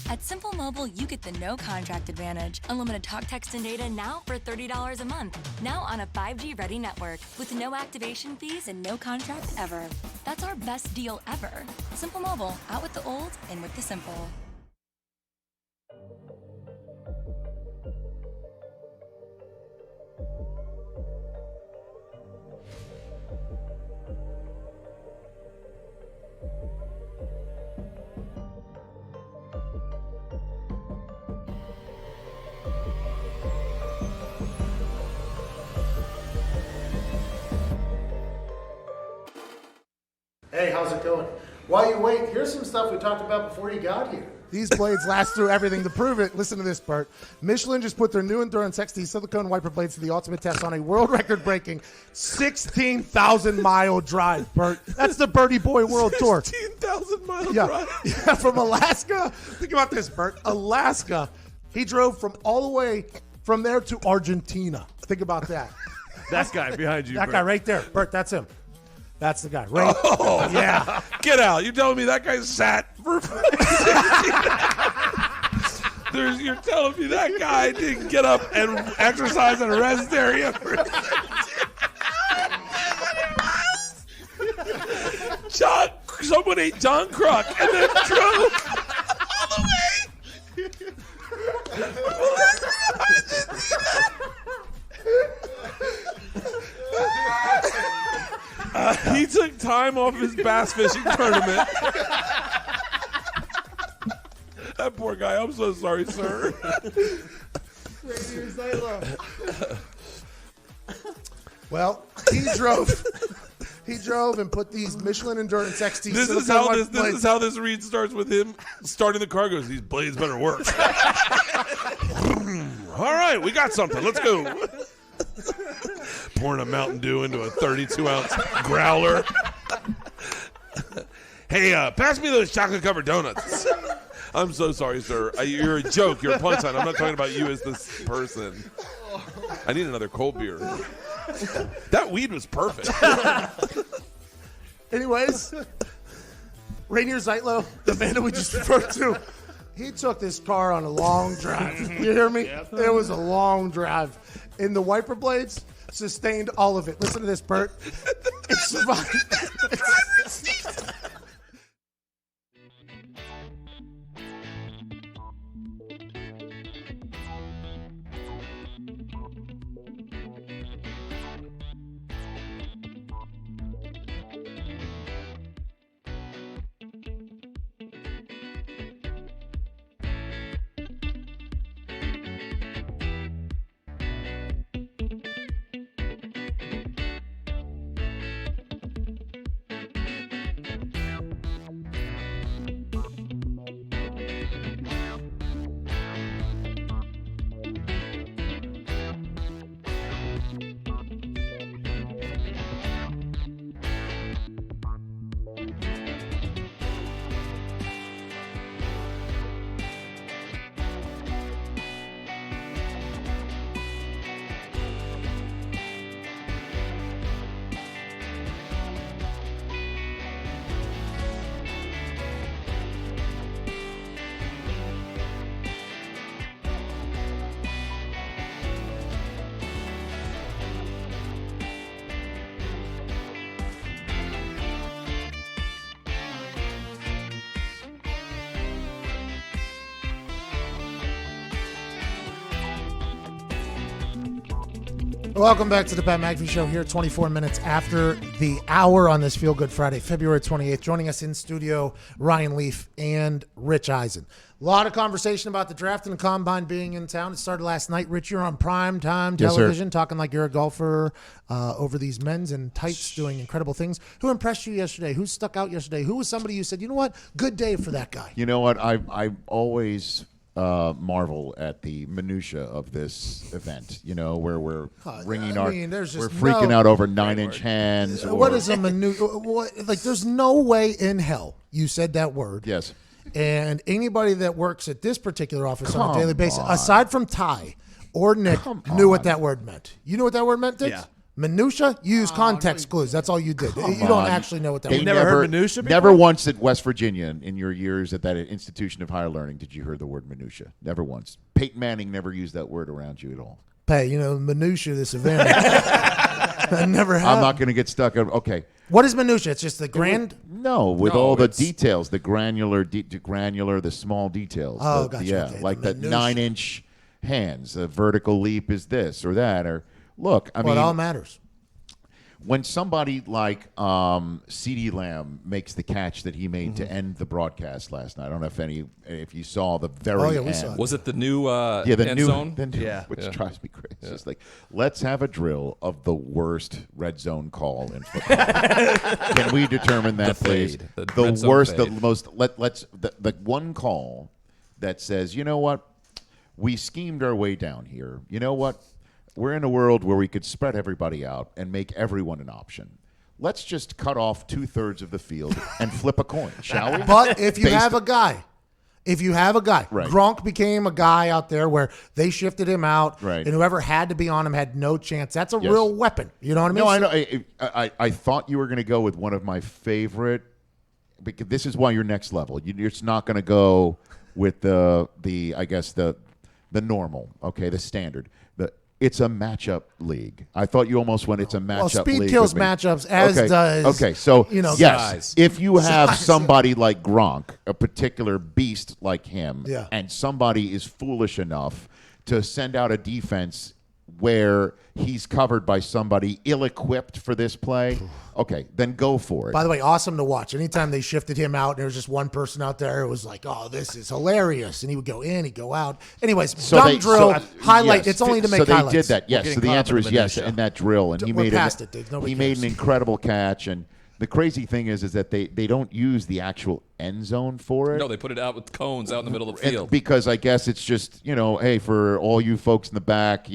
At Simple Mobile, you get the no contract advantage. Unlimited talk, text, and data now for $30 a month. Now on a 5G ready network with no activation fees and no contract ever. That's our best deal ever. Simple Mobile, out with the old, in with the simple. Hey, how's it going? While you wait, here's some stuff we talked about before you got here. These blades last through everything. To prove it, listen to this, Bert. Michelin just put their new Endurance XT silicone wiper blades to the ultimate test on a world record-breaking 16,000-mile drive, Bert. That's the Birdie Boy World Tour. 16,000-mile drive? Yeah, from Alaska. Think about this, Bert. Alaska. He drove from all the way from there to Argentina. Think about that. That guy behind you. That Bert. guy right there. Bert, that's him. That's the guy. Right? Oh, yeah. Get out. You're telling me that guy sat for You're telling me that guy didn't get up and exercise in a rest area for someone ate John Crook and then drove all the way. He took time off his bass fishing tournament. That poor guy. I'm so sorry, sir. Well, he drove and put these Michelin Endurance XT. This is how this read starts with him starting the car. Goes, these blades better work. All right, we got something. Let's go. Pouring a Mountain Dew into a 32-ounce growler. Hey, pass me those chocolate-covered donuts. I'm so sorry, sir. You're a joke. You're a punchline. I'm not talking about you as this person. I need another cold beer. That weed was perfect. Anyways, Rainier Zeitlo, the man that we just referred to, he took this car on a long drive. You hear me? Yep. It was a long drive. And the wiper blades sustained all of it. Listen to this, Bert. It survived. Welcome back to the Pat McAfee Show here, 24 minutes after the hour on this Feel Good Friday, February 28th. Joining us in studio, Ryan Leaf and Rich Eisen. A lot of conversation about the draft and the combine being in town. It started last night. Rich, you're on prime time television, talking like you're a golfer over these men's in tights doing incredible things. Who impressed you yesterday? Who stuck out yesterday? Who was somebody you said, you know what, good day for that guy? You know what, I always marvel at the minutia of this event, you know, where we're wringing we're freaking out over 9-inch hands. What is a minutia? Like, there's no way in hell you said that word. Yes. And anybody that works at this particular office on a daily basis, aside from Ty or Nick, knew what that word meant. You know what that word meant, Dix? Yeah. Minutia? You use context clues. That's all you did. You don't actually know what that They word never heard minutia before? Never once at West Virginia in your years at that institution of higher learning did you hear the word minutia. Never once. Peyton Manning never used that word around you at all. Hey, you know, minutia, this event. I never have. I'm not going to get stuck on, okay. What is minutia? It's just the grand? All the details, the granular, the small details. Oh, gotcha. Yeah, Okay, like the that minutia. 9-inch hands, a vertical leap is this or that. Or look, I mean, it all matters. when somebody like CeeDee Lamb makes the catch that he made to end the broadcast last night. I don't know if you saw the very end. We saw it. Was it the new the end new, zone? Which drives me crazy. It's just like, let's have a drill of the worst red zone call in football. Can we determine that, please? The worst, the most. Let's the one call that says, you know what, we schemed our way down here. You know what, we're in a world where we could spread everybody out and make everyone an option. Let's just cut off 2/3 of the field and flip a coin, shall we? But if you have a guy, Right. Gronk became a guy out there where they shifted him out, Right. and whoever had to be on him had no chance. That's a real weapon. You know what I mean? No, I know. I thought you were going to go with one of my favorite, because this is why you're next level. You're just not going to go with the I guess the normal, okay, the standard. It's a matchup league. I thought you almost went. It's a matchup league. Speed kills matchups, as does. Okay, so yes, size. if you have somebody like Gronk, a particular beast like him, Yeah. and somebody is foolish enough to send out a defense where he's covered by somebody ill-equipped for this play, okay, then go for it. By the way, awesome to watch. Anytime they shifted him out and there was just one person out there, it was like, oh, this is hilarious. And he would go in, he'd go out. Anyways, drill, highlight. Yes. It's only to make So highlights. they did that, yes. So the answer is yes in that drill. And he We're made past it, dude. Nobody he made cares. an incredible catch. And the crazy thing is that they don't use the actual end zone for it. No, they put it out with cones out in the middle of the field. Because I guess it's just, hey, for all you folks in the back,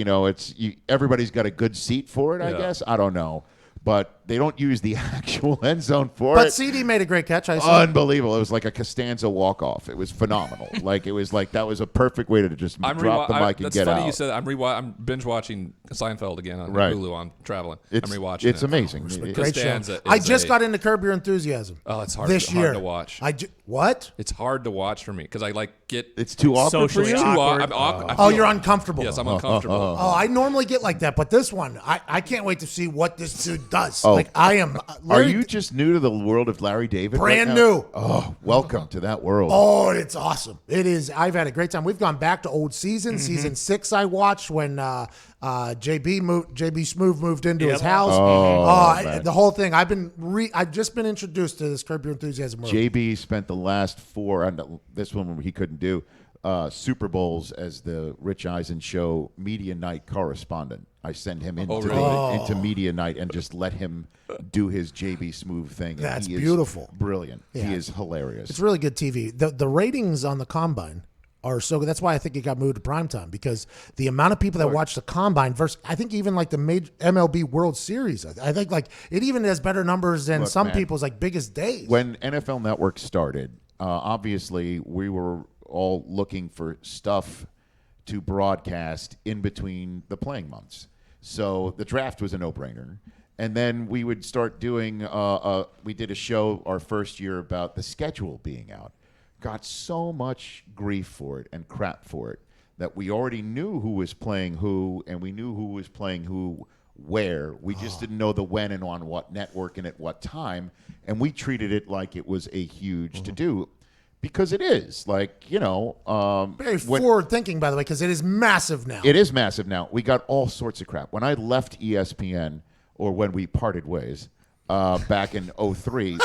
everybody's got a good seat for it, I guess. I don't know. But they don't use the actual end zone for it. But CD made a great catch. I saw. Unbelievable. It was like a Costanza walk-off. It was phenomenal. It was like that was a perfect way to just drop the mic and get out. That's funny you said that. I'm binge watching Seinfeld again on Hulu. I'm traveling. I'm rewatching It's amazing. Great show. I just got into Curb Your Enthusiasm. Oh, it's hard. This year. Hard to watch. What? It's hard to watch for me because I get. It's too awkward for you. Too awkward. Oh, you're uncomfortable. Yes, I'm uncomfortable. Oh, I normally get like that, but this one, I can't wait to see what this dude does. Oh. I am. Are you just new to the world of Larry David? Brand right new. Oh, welcome to that world. Oh, it's awesome. It is. I've had a great time. We've gone back to old seasons. Season 6 I watched when JB Smoove moved into his house. The whole thing. I've just been introduced to this Curb Your Enthusiasm world. JB spent the last 4, and this one he couldn't do, Super Bowls as the Rich Eisen show media night correspondent. I send him into media night and just let him do his JB Smoove thing. That's beautiful. Brilliant. Yeah. He is hilarious. It's really good TV. The ratings on the Combine are so good. That's why I think it got moved to primetime, because the amount of people that watch the Combine versus, I think even like the major MLB World Series, I think like it even has better numbers than some people's like biggest days. When NFL Network started, obviously we were all looking for stuff to broadcast in between the playing months. So the draft was a no-brainer. And then we would start doing, we did a show our first year about the schedule being out. Got so much grief for it and crap for it that we already knew who was playing who, and we knew who was playing who where. We just didn't know the when and on what network and at what time. And we treated it like it was a huge to-do. Because it is, very forward thinking, by the way, because it is massive now. It is massive now. We got all sorts of crap. When I left ESPN, or when we parted ways, back in 2003,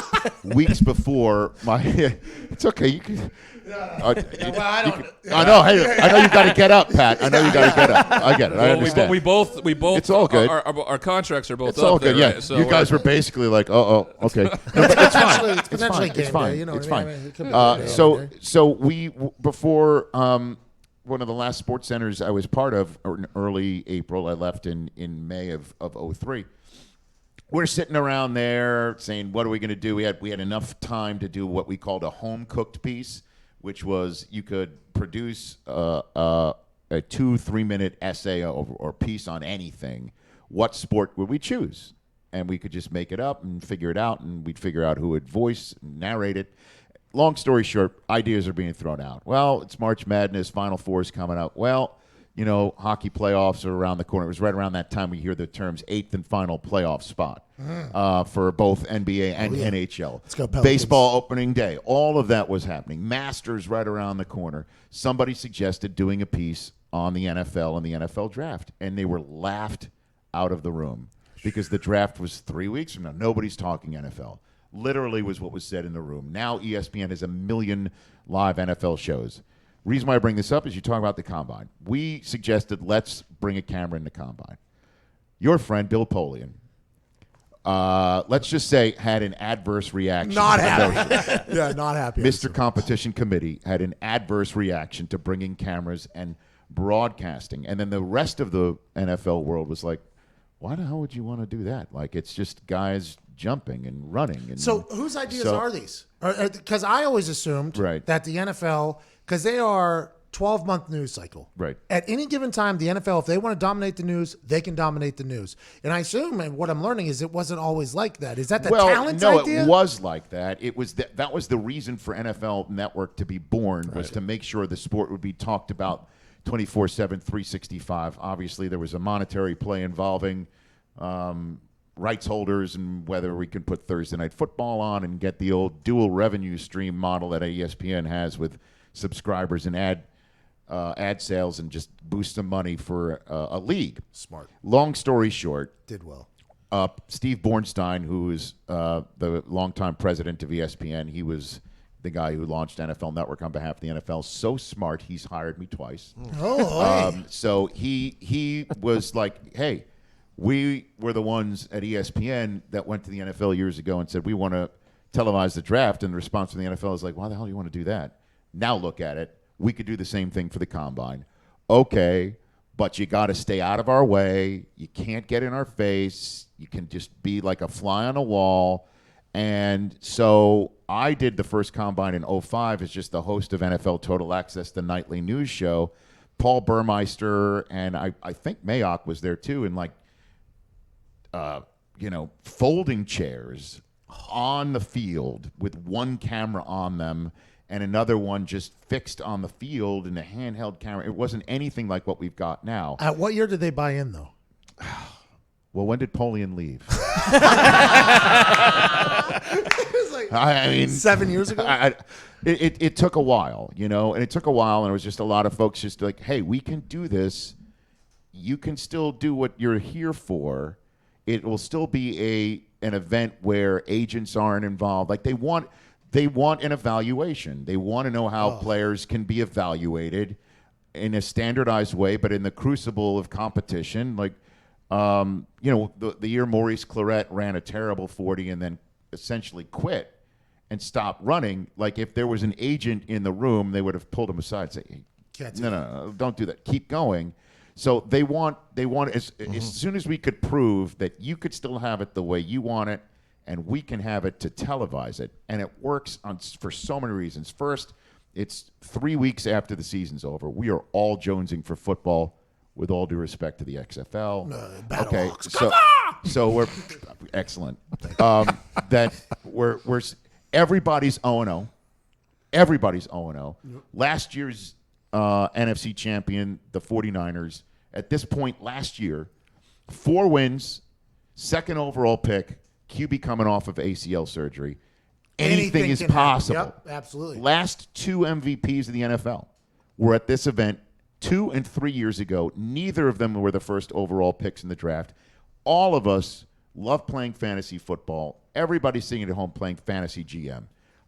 weeks before my, it's okay. You can. I know. Hey, I know you got to get up, Pat. I know you got to get up. I get it. I understand. We both. It's all good. Our contracts are both. It's all good. There, yeah. right? So you guys were basically like, okay. No, but it's fine. It's potentially It's fine. game day, It's what I fine. mean? It could be game day. So we before one of the last sports centers I was part of, or in early April, I left in May of 2003. We're sitting around there saying, what are we going to do? We had enough time to do what we called a home cooked piece, which was you could produce a 2-3 minute essay or piece on anything. What sport would we choose? And we could just make it up and figure it out, and we'd figure out who would voice and narrate it. Long story short, ideas are being thrown out. Well, it's March Madness, Final Four is coming up. Well, hockey playoffs are around the corner. It was right around that time we hear the terms 8th and final playoff spot for both NBA and NHL. Let's go Pelicans. Baseball opening day. All of that was happening. Masters right around the corner. Somebody suggested doing a piece on the NFL and the NFL draft, and they were laughed out of the room. because the draft was 3 weeks from now. Nobody's talking NFL. Literally was what was said in the room. Now ESPN has 1 million live NFL shows. Reason why I bring this up is you talk about the Combine. We suggested let's bring a camera in the Combine. Your friend, Bill Polian, let's just say, had an adverse reaction. Not happy. Yeah, not happy. Mr. Competition Committee had an adverse reaction to bringing cameras and broadcasting. And then the rest of the NFL world was like, why the hell would you want to do that? Like, it's just guys jumping and running. And so whose ideas are these? Because I always assumed that the NFL, because they are 12-month news cycle. Right. At any given time, the NFL, if they want to dominate the news, they can dominate the news. And I assume, and what I'm learning is it wasn't always like that. Is that the talent idea? No, it was like that. It was that was the reason for NFL Network to be born, was to make sure the sport would be talked about 24/7, 365. Obviously, there was a monetary play involving rights holders and whether we can put Thursday Night Football on and get the old dual revenue stream model that ESPN has with subscribers and ad sales, and just boost some money for a league. Smart. Long story short, did well. Steve Bornstein, who is the longtime president of ESPN, he was the guy who launched NFL Network on behalf of the NFL. So smart, he's hired me twice. So he was like, hey, we were the ones at ESPN that went to the NFL years ago and said, we want to televise the draft. And the response from the NFL is like, why the hell do you want to do that? Now look at it. We could do the same thing for the Combine. Okay, but you got to stay out of our way. You can't get in our face. You can just be like a fly on a wall. And so I did the first Combine in 2005 as just the host of NFL Total Access, the nightly news show. Paul Burmeister and I think Mayock was there too, and like, folding chairs on the field with one camera on them and another one just fixed on the field in a handheld camera. It wasn't anything like what we've got now. At what year did they buy in, though? Well, when did Polian leave? I mean, 7 years ago? It took a while, and it took a while, and it was just a lot of folks just like, hey, we can do this. You can still do what you're here for. It will still be an event where agents aren't involved. Like they want an evaluation. They want to know how players can be evaluated in a standardized way, but in the crucible of competition. Like, the year Maurice Claret ran a terrible 40 and then essentially quit and stopped running. Like if there was an agent in the room, they would have pulled him aside and say, hey, no, don't do that. Keep going. So they want as soon as we could prove that you could still have it the way you want it, and we can have it to televise it, and it works for so many reasons. First, it's 3 weeks after the season's over. We are all jonesing for football, with all due respect to the XFL. Okay, so we're excellent. That we're everybody's 0-0. Everybody's 0-0. Yep. Last year's NFC champion, the 49ers, at this point last year, 4 wins, second overall pick, QB coming off of ACL surgery. Anything is possible. Yep, absolutely. Last 2 MVPs of the NFL were at this event 2 and 3 years ago. Neither of them were the first overall picks in the draft. All of us love playing fantasy football. Everybody's sitting at home playing fantasy GM.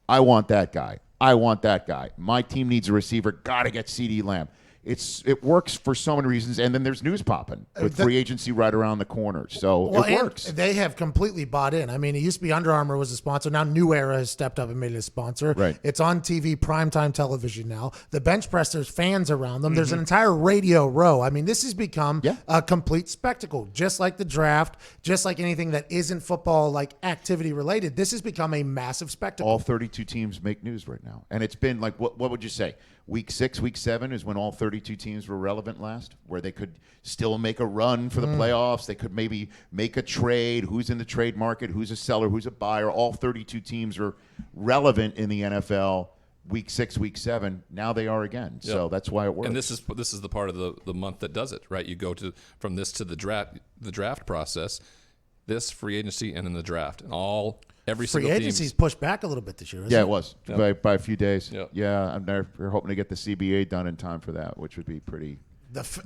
I want that guy. I want that guy. My team needs a receiver. Got to get CeeDee Lamb. It works for so many reasons, and then there's news popping with free agency right around the corner. So it works. They have completely bought in. I mean, it used to be Under Armour was a sponsor. Now New Era has stepped up and made it a sponsor. Right. It's on TV, primetime television now. The bench press, there's fans around them. Mm-hmm. There's an entire radio row. I mean, this has become a complete spectacle, just like the draft, just like anything that isn't football, like activity related. This has become a massive spectacle. All 32 teams make news right now. And it's been like, what would you say? Week 6, week 7 is when all 32 teams were relevant last, where they could still make a run for the playoffs. They could maybe make a trade. Who's in the trade market? Who's a seller? Who's a buyer? All 32 teams are relevant in the NFL. Week 6, week 7. Now they are again. Yep. So that's why it works. And this is the part of the month that does it, right? You go from this to the draft process, this free agency, and then the draft, and every single free agency's pushed back a little bit this year. It was by a few days. Yep. Yeah, we're hoping to get the CBA done in time for that, which would be pretty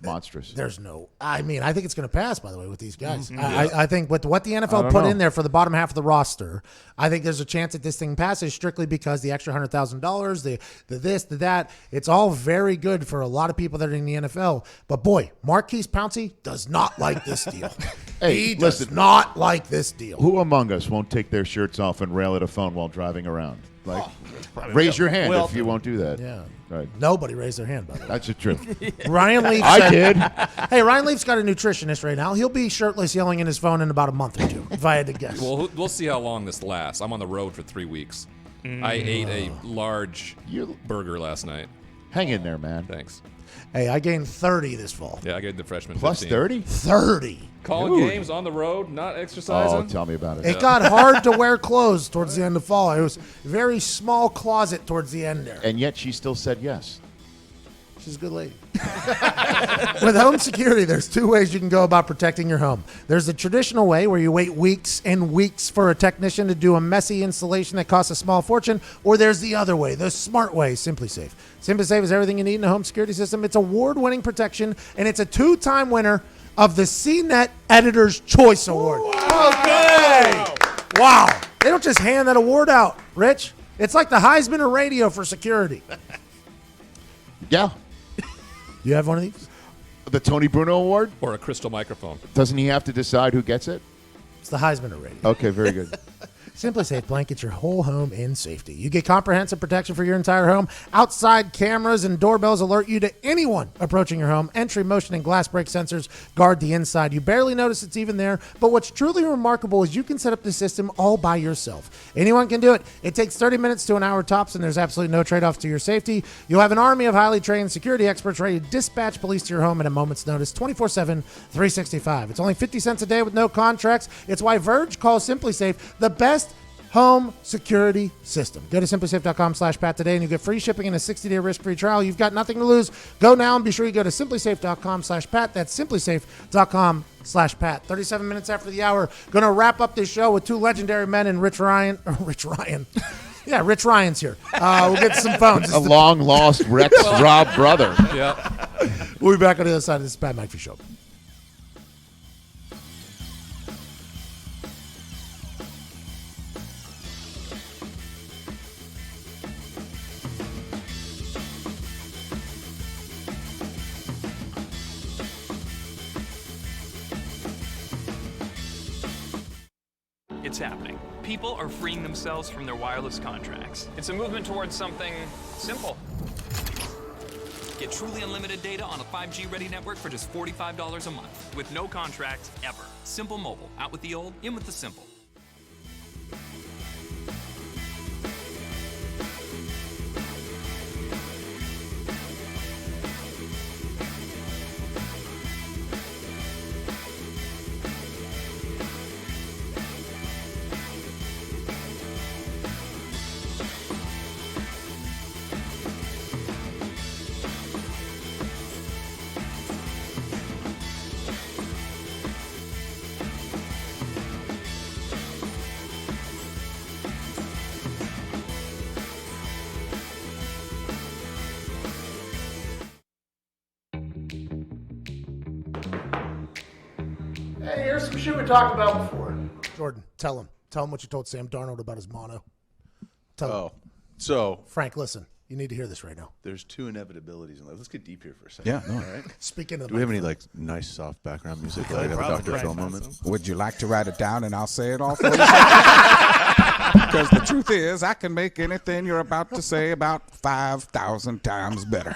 monstrous. There's no. I mean, I think it's going to pass. By the way, with these guys, I think with what the NFL put in there for the bottom half of the roster, I think there's a chance that this thing passes strictly because the extra $100,000, the this, the that. It's all very good for a lot of people that are in the NFL. But boy, Marquise Pouncey does not like this deal. He does not like this deal. Who among us won't take their shirts off and rail at a phone while driving around? Like, raise your hand if you won't do that. Yeah. Right. Nobody raised their hand, by the way. That's the truth. Ryan Leaf I did. Hey, Ryan Leaf's got a nutritionist right now. He'll be shirtless yelling in his phone in about a month or two, if I had to guess. Well, we'll see how long this lasts. I'm on the road for 3 weeks. I ate a large burger last night. Hang in there, man. Thanks. Hey, I gained 30 this fall. Yeah, I gave the freshman Plus 15. 30? 30. Calling games on the road, not exercising. Oh, tell me about it. It got hard to wear clothes towards the end of fall. It was a very small closet towards the end there. And yet she still said yes. She's a good lady. With home security, there's 2 ways you can go about protecting your home. There's the traditional way where you wait weeks and weeks for a technician to do a messy installation that costs a small fortune, or there's the other way, the smart way, SimpliSafe. SimpliSafe is everything you need in a home security system. It's award-winning protection, and it's a 2-time winner of the CNET Editor's Choice Award. Okay! Wow. They don't just hand that award out, Rich. It's like the Heisman of radio for security. Yeah. You have one of these? The Tony Bruno Award? Or a crystal microphone. Doesn't he have to decide who gets it? It's the Heisman of radio. Okay, very good. SimpliSafe blankets your whole home in safety. You get comprehensive protection for your entire home. Outside cameras and doorbells alert you to anyone approaching your home. Entry, motion, and glass break sensors guard the inside. You barely notice it's even there, but what's truly remarkable is you can set up the system all by yourself. Anyone can do it. It takes 30 minutes to an hour tops, and there's absolutely no trade-offs to your safety. You'll have an army of highly trained security experts ready to dispatch police to your home at a moment's notice, 24/7, 365. It's only 50 cents a day with no contracts. It's why Verge calls SimpliSafe the best home security system. Go to SimpliSafe.com/Pat today and you get free shipping and a 60-day risk-free trial. You've got nothing to lose. Go now and be sure you go to SimpliSafe.com/Pat. That's SimpliSafe.com/Pat. 37 minutes after the hour. Going to wrap up this show with 2 legendary men and Rich Ryan. Yeah, Rich Ryan's here. We'll get some phones. A long-lost Rex Rob brother. Yeah. We'll be back on the other side of this Pat McAfee show. It's happening. People are freeing themselves from their wireless contracts. It's a movement towards something simple. Get truly unlimited data on a 5G-ready network for just $45 a month, with no contract ever. Simple Mobile. Out with the old, in with the simple. Hey, here's some shit we talked about before. Jordan, tell him. Tell him what you told Sam Darnold about his mono. Tell him. So Frank, listen. You need to hear this right now. There's 2 inevitabilities in life. Let's get deep here for a second. Yeah, no. All right. Speaking of, Do we have any like nice soft background music? Like have a Dr. Phil moment. Would you like to write it down and I'll say it all for you? Because the truth is, I can make anything you're about to say about 5,000 times better.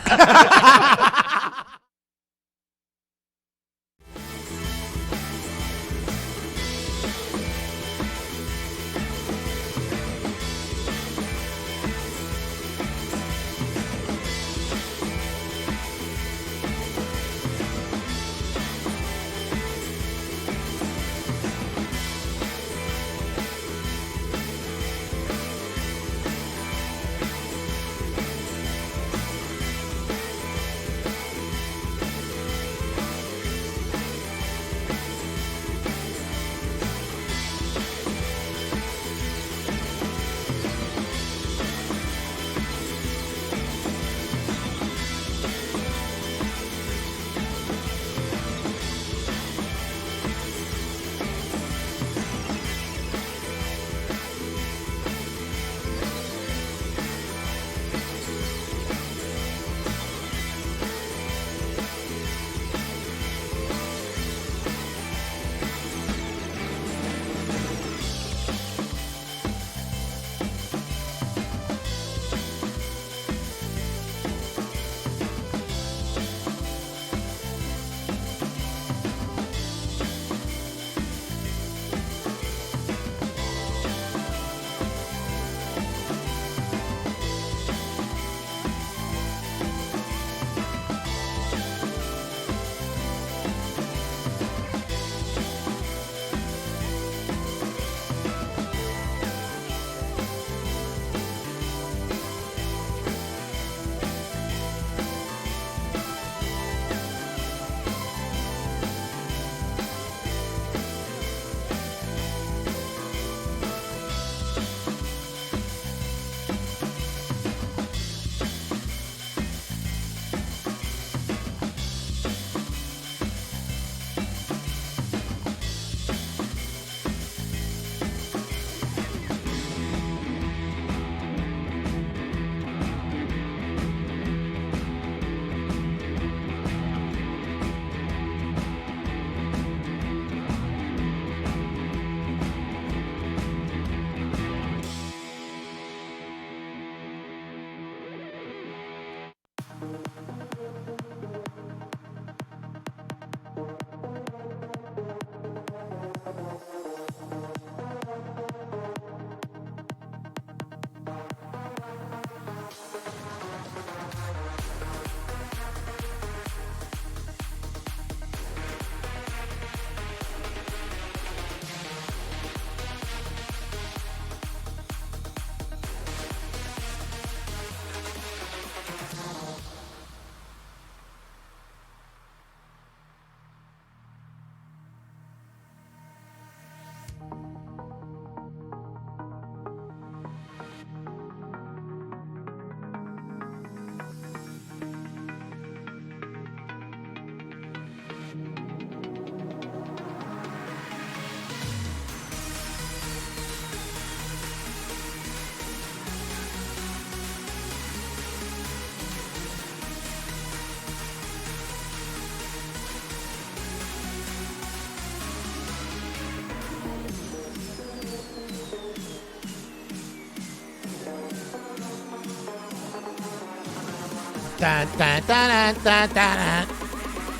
Dun, dun, dun, dun, dun, dun.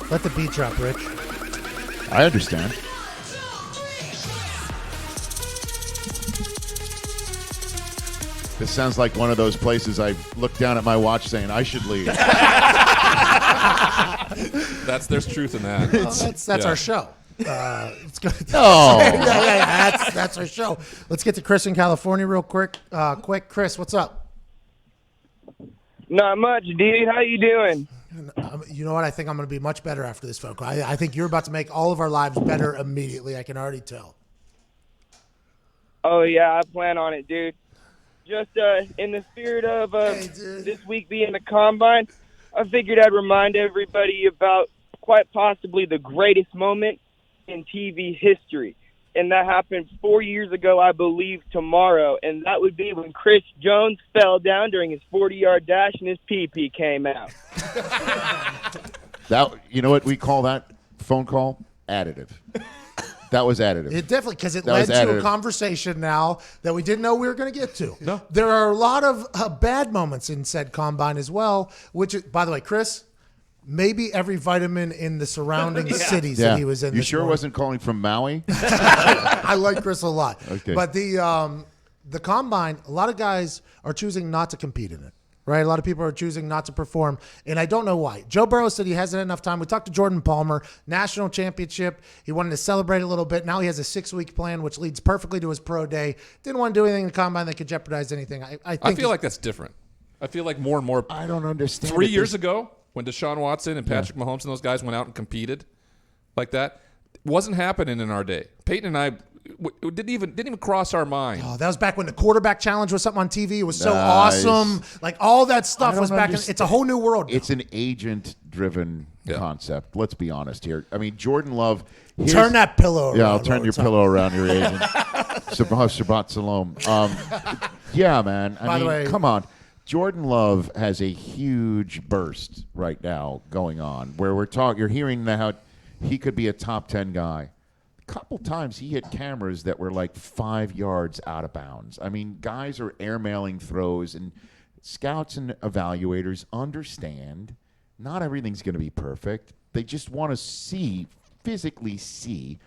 Let the beat drop, Rich. I understand. This sounds like one of those places I look down at my watch saying I should leave. There's truth in that. That's our show. Let's go. No. That's our show. Let's get to Chris in California real quick. Chris, what's up? Not much, dude. How you doing? You know what? I think I'm going to be much better after this phone call. I think you're about to make all of our lives better immediately. I can already tell. Oh, yeah, I plan on it, dude. Just in the spirit of this week being the Combine, I figured I'd remind everybody about quite possibly the greatest moment in TV history. And that happened 4 years ago, I believe, tomorrow. And that would be when Chris Jones fell down during his 40-yard dash and his pee-pee came out. You know what we call that phone call? Additive. That was additive. It definitely, because it led to a conversation now that we didn't know we were going to get to. No. There are a lot of bad moments in said Combine as well, which, by the way, Chris, maybe every vitamin in the surrounding cities that he was in. You sure wasn't calling from Maui? I like Chris a lot. Okay. But the Combine, a lot of guys are choosing not to compete in it. Right, a lot of people are choosing not to perform, and I don't know why. Joe Burrow said he hasn't had enough time. We talked to Jordan Palmer, national championship. He wanted to celebrate a little bit. Now he has a 6-week plan, which leads perfectly to his pro day. Didn't want to do anything in the Combine that could jeopardize anything. I feel like that's different. I feel like more and more. I don't understand. 3 years ago, when Deshaun Watson and Patrick Mahomes and those guys went out and competed like that, wasn't happening in our day. Peyton and I didn't even cross our mind. Oh, that was back when the quarterback challenge was something on TV. It was so awesome. Like all that stuff was back. It's a whole new world now. It's an agent-driven concept. Let's be honest here. I mean, Jordan Love. Turn that pillow around. Yeah, I'll turn your pillow around your agent. Shabbat shalom. Yeah, man. I mean, come on. Jordan Love has a huge burst right now going on where you're hearing how he could be a top 10 guy. Couple times he hit cameras that were like 5 yards out of bounds. I mean, guys are airmailing throws, and scouts and evaluators understand not everything's going to be perfect. They just want to physically see,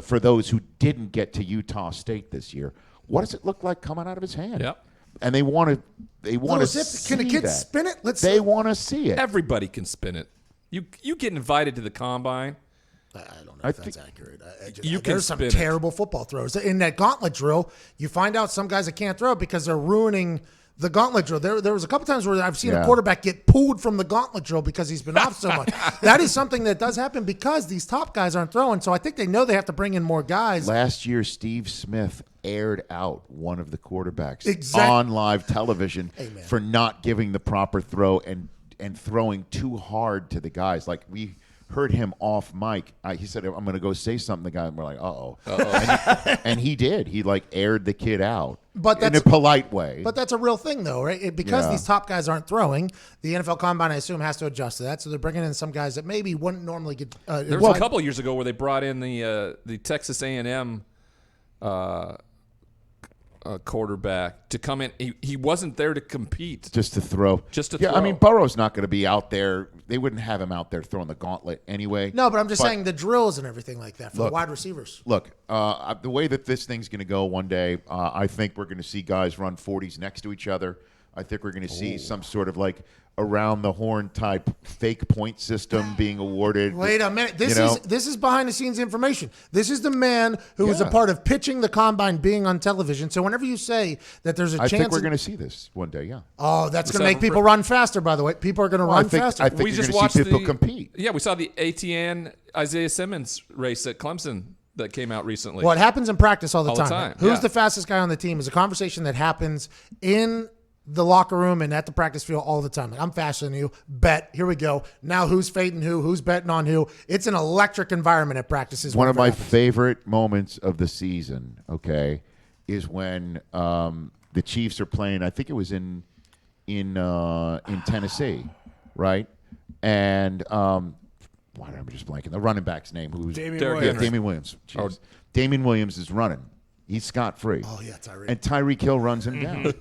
for those who didn't get to Utah State this year, what does it look like coming out of his hand? Yep. And they want to see Can a kid that. spin it? They want to see it. Everybody can spin it. You get invited to the Combine. I don't know if that's accurate. There's some terrible football throws. In that gauntlet drill, you find out some guys that can't throw because they're ruining the gauntlet drill. There was a couple times where I've seen a quarterback get pulled from the gauntlet drill because he's been off so much. That is something that does happen because these top guys aren't throwing. So I think they know they have to bring in more guys. Last year, Steve Smith aired out one of the quarterbacks on live television for not giving the proper throw and throwing too hard to the guys. Like we heard him off mic. He said, I'm going to go say something to the guy. And we're like, uh-oh. And he did. He aired the kid out in a polite way. But that's a real thing, though, right? Because these top guys aren't throwing, the NFL Combine, I assume, has to adjust to that. So they're bringing in some guys that maybe wouldn't normally get there was a couple years ago where they brought in the Texas A&M quarterback to come in. He wasn't there to compete. Just to throw. Yeah, I mean, Burrow's not going to be out there. They wouldn't have him out there throwing the gauntlet anyway. No, but I'm just saying the drills and everything like that for the wide receivers. Look, the way that this thing's going to go one day, I think we're going to see guys run 40s next to each other. I think we're going to see some sort of around the horn type fake point system being awarded. Wait a minute. This is behind the scenes information. This is the man who was a part of pitching the Combine being on television. So whenever you say that there's a chance, I think we're going to see this one day. Yeah. Oh, that's going to make people run faster. By the way, people are going to run faster. I think you're going to see people compete. Yeah, we saw the ATN Isaiah Simmons race at Clemson that came out recently. Well, it happens in practice all the All time. the time, Who's the fastest guy on the team is a conversation that happens in the locker room and at the practice field all the time. I'm faster than you. Bet. Here we go. Now who's fading who? Who's betting on who? It's an electric environment at practices. One of my favorite moments of the season, is when the Chiefs are playing. I think it was in Tennessee, right? And I'm just blanking. The running back's name, who's Damian Williams. Damian Williams is running. He's scot-free. Oh, yeah, Tyreek. And Tyreek Hill runs him down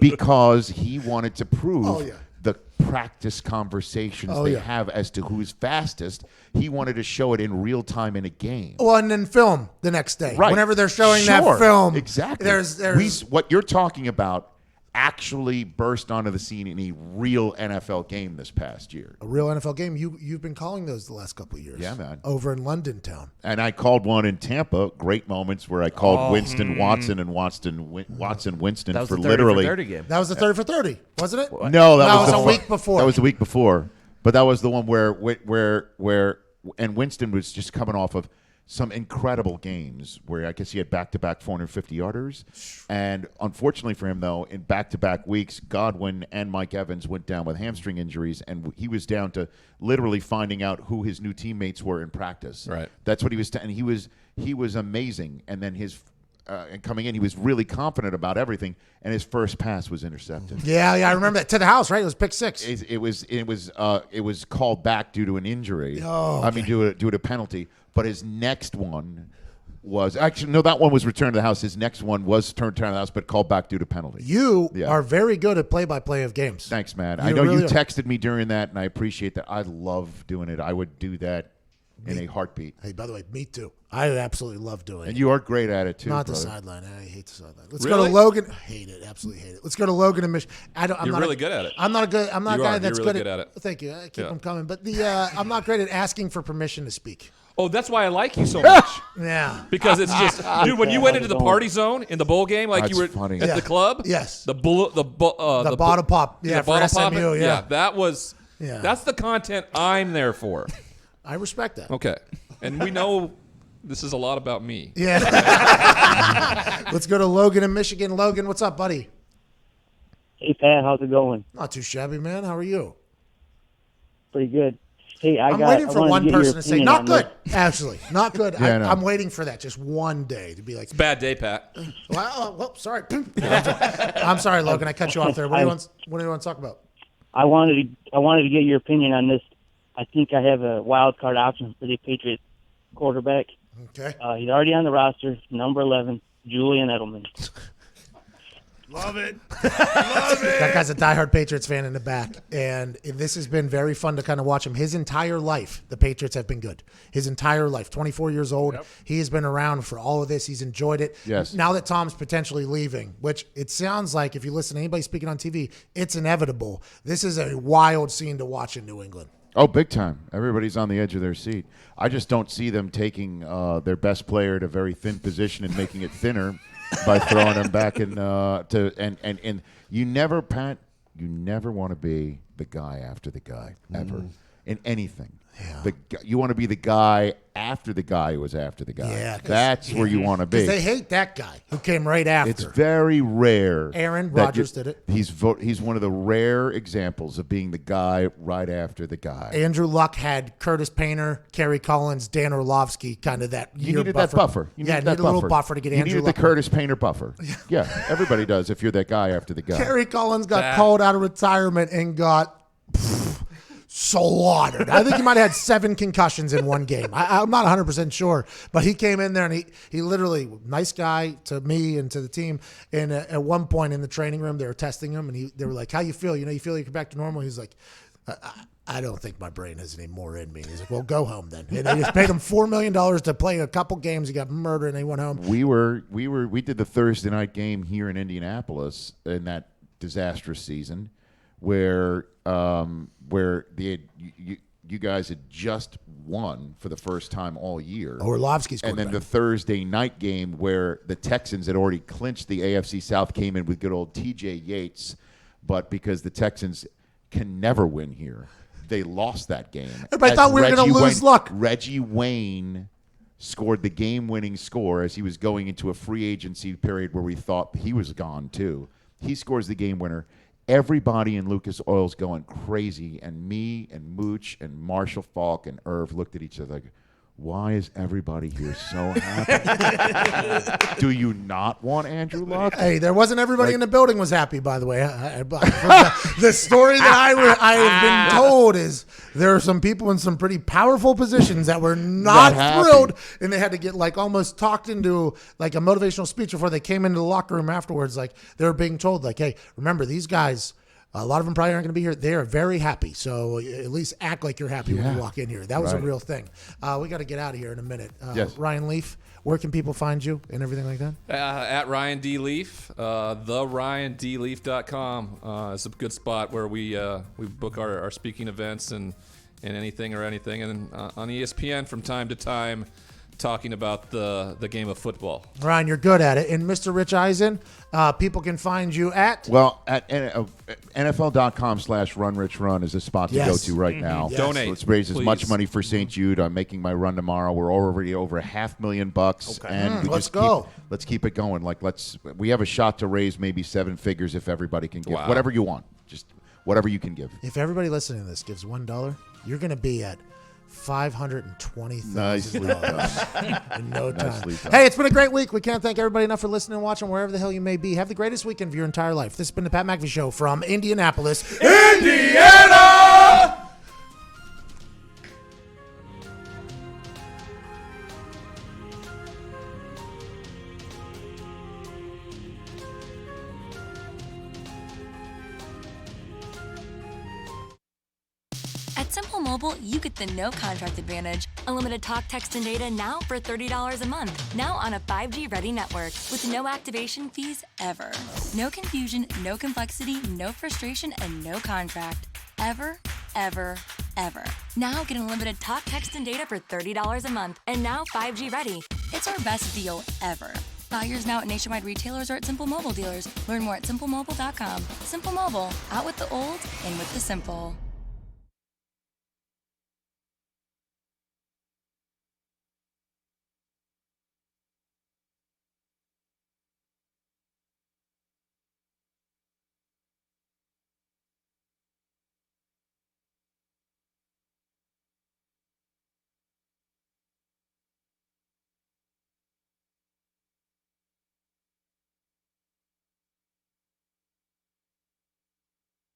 because he wanted to prove the practice conversations have as to who's fastest. He wanted to show it in real time in a game. Well, and then film the next day. Right. Whenever they're showing that film. Exactly. There's what you're talking about actually burst onto the scene in a real NFL game this past year. A real NFL game. You've been calling those the last couple of years. Yeah, man. Over in London town. And I called one in Tampa. Great moments where I called Winston Watson and Winston That was for the 30 literally for 30 game. That was the 30 for 30, wasn't it? No, that was a week before. That was the week before. But that was the one where and Winston was just coming off of some incredible games where I guess he had back-to-back 450-yarders. And unfortunately for him, though, in back-to-back weeks, Godwin and Mike Evans went down with hamstring injuries, and he was down to literally finding out who his new teammates were in practice. Right. That's what he was and he was amazing. And then his and coming in, he was really confident about everything, and his first pass was intercepted. Yeah, I remember that. To the house, right? It was pick six. It was called back due to an injury. Oh, I mean, due to a penalty. But his next one was actually no. That one was returned to the house. His next one was turned to the house, but called back due to penalty. You are very good at play-by-play of games. Thanks, man. I know really you are. texted me during that, and I appreciate that. I love doing it. I would do that in a heartbeat. Hey, by the way, me too. I absolutely love doing it. And you are great at it too. Not the brother. sideline. I hate the sideline. Let's Really? go to Logan. I hate it. Absolutely hate it. Let's go to Logan and Michigan. You're really good at it. I'm not a guy that's You're really good good at it. Thank you. I keep them coming. But I'm not great at asking for permission to speak. Oh, that's why I like you so much. Yeah. Because it's just, dude, when you went into the party zone in the bowl game, like That's you were funny. at the club. Yes. The bottle pop. Yeah, the for bottle SMU. popping. Yeah. That was. Yeah. That's the content I'm there for. I respect that. Okay, and we know this is a lot about me. Yeah. Let's go to Logan in Michigan. Logan, what's up, buddy? Hey, Pat, how's it going? Not too shabby, man. How are you? Pretty good. Hey, I'm waiting for one person to say, not good. This. Actually, not good. Yeah, no. I'm waiting for that just one day to be like, It's a bad day, Pat. well, sorry. I'm sorry, Logan. I cut you off there. What do you want to talk about? I wanted to get your opinion on this. I think I have a wild card option for the Patriots quarterback. Okay. He's already on the roster, number 11, Julian Edelman. Love it. That guy's a diehard Patriots fan in the back. And this has been very fun to kind of watch him. His entire life, the Patriots have been good. His entire life, 24 years old. Yep. He has been around for all of this. He's enjoyed it. Yes. Now that Tom's potentially leaving, which it sounds like if you listen to anybody speaking on TV, it's inevitable. This is a wild scene to watch in New England. Oh, big time. Everybody's on the edge of their seat. I just don't see them taking their best player at a very thin position and making it thinner by throwing him back in and you never, Pat, you never want to be the guy after the guy ever in anything. Yeah. You want to be the guy after the guy who was after the guy. Yeah, that's where you want to be. Because they hate that guy who came right after. It's very rare. Aaron that Rodgers did it. He's one of the rare examples of being the guy right after the guy. Andrew Luck had Curtis Painter, Kerry Collins, Dan Orlovsky, kind of that. You needed that buffer. You needed a little buffer to get Andrew Luck. You needed the Curtis Painter buffer. Yeah, everybody does if you're that guy after the guy. Kerry Collins got called out of retirement and got slaughtered. I think he might have had 7 concussions in one game. I'm not 100% sure, but he came in there and he literally, nice guy to me and to the team. And at one point in the training room, they were testing him and they were like, "How you feel? You feel like you're back to normal?" He's like, I don't think my brain has any more in me. He's like, "Well, go home then." And they just paid him $4 million to play a couple games. He got murdered and they went home. We did the Thursday night game here in Indianapolis in that disastrous season where you guys had just won for the first time all year. Orlovsky's and then the Thursday night game where the Texans had already clinched the AFC South came in with good old T.J. Yates, but because the Texans can never win here, they lost that game. Everybody thought we were going to lose luck. Reggie Wayne scored the game-winning score as he was going into a free agency period where we thought he was gone too. He scores the game winner. Everybody in Lucas Oil's going crazy, and me and Mooch and Marshall Falk and Irv looked at each other like, why is everybody here so happy? Do you not want Andrew Luck? Hey, there wasn't everybody in the building was happy, by the way. The story that I have been told is there are some people in some pretty powerful positions that were not thrilled, and they had to get almost talked into a motivational speech before they came into the locker room afterwards. They were being told hey, remember these guys A lot of them probably aren't going to be here. They are very happy. So at least act like you're happy when you walk in here. That was a real thing. We got to get out of here in a minute. Yes. Ryan Leaf, where can people find you and everything like that? At Ryan D. Leaf, theryandleaf.com is a good spot where we book our speaking events and anything. And on ESPN from time to time, talking about the game of football. Ryan, you're good at it. And Mr. Rich Eisen, people can find you at? Well, at NFL.com/runrichrun is a spot to go to right now. Yes. Donate. So let's raise as much Please. money for St. Jude. I'm making my run tomorrow. We're already over $500,000. Okay. And we Let's just go. Let's keep it going. We have a shot to raise maybe 7 figures if everybody can give. Wow. Whatever you want. Just whatever you can give. If everybody listening to this gives $1, you're going to be at $520,000 in no time. Nicely done. Hey, it's been a great week. We can't thank everybody enough for listening and watching wherever the hell you may be. Have the greatest weekend of your entire life. This has been the Pat McAfee Show from Indianapolis, Indiana! At Simple Mobile, you get the no contract advantage. Unlimited talk, text, and data now for $30 a month. Now on a 5G ready network with no activation fees ever. No confusion, no complexity, no frustration, and no contract. Ever, ever, ever. Now get unlimited talk, text, and data for $30 a month. And now 5G ready. It's our best deal ever. Buy yours now at nationwide retailers or at Simple Mobile dealers. Learn more at simplemobile.com. Simple Mobile, out with the old, in with the simple.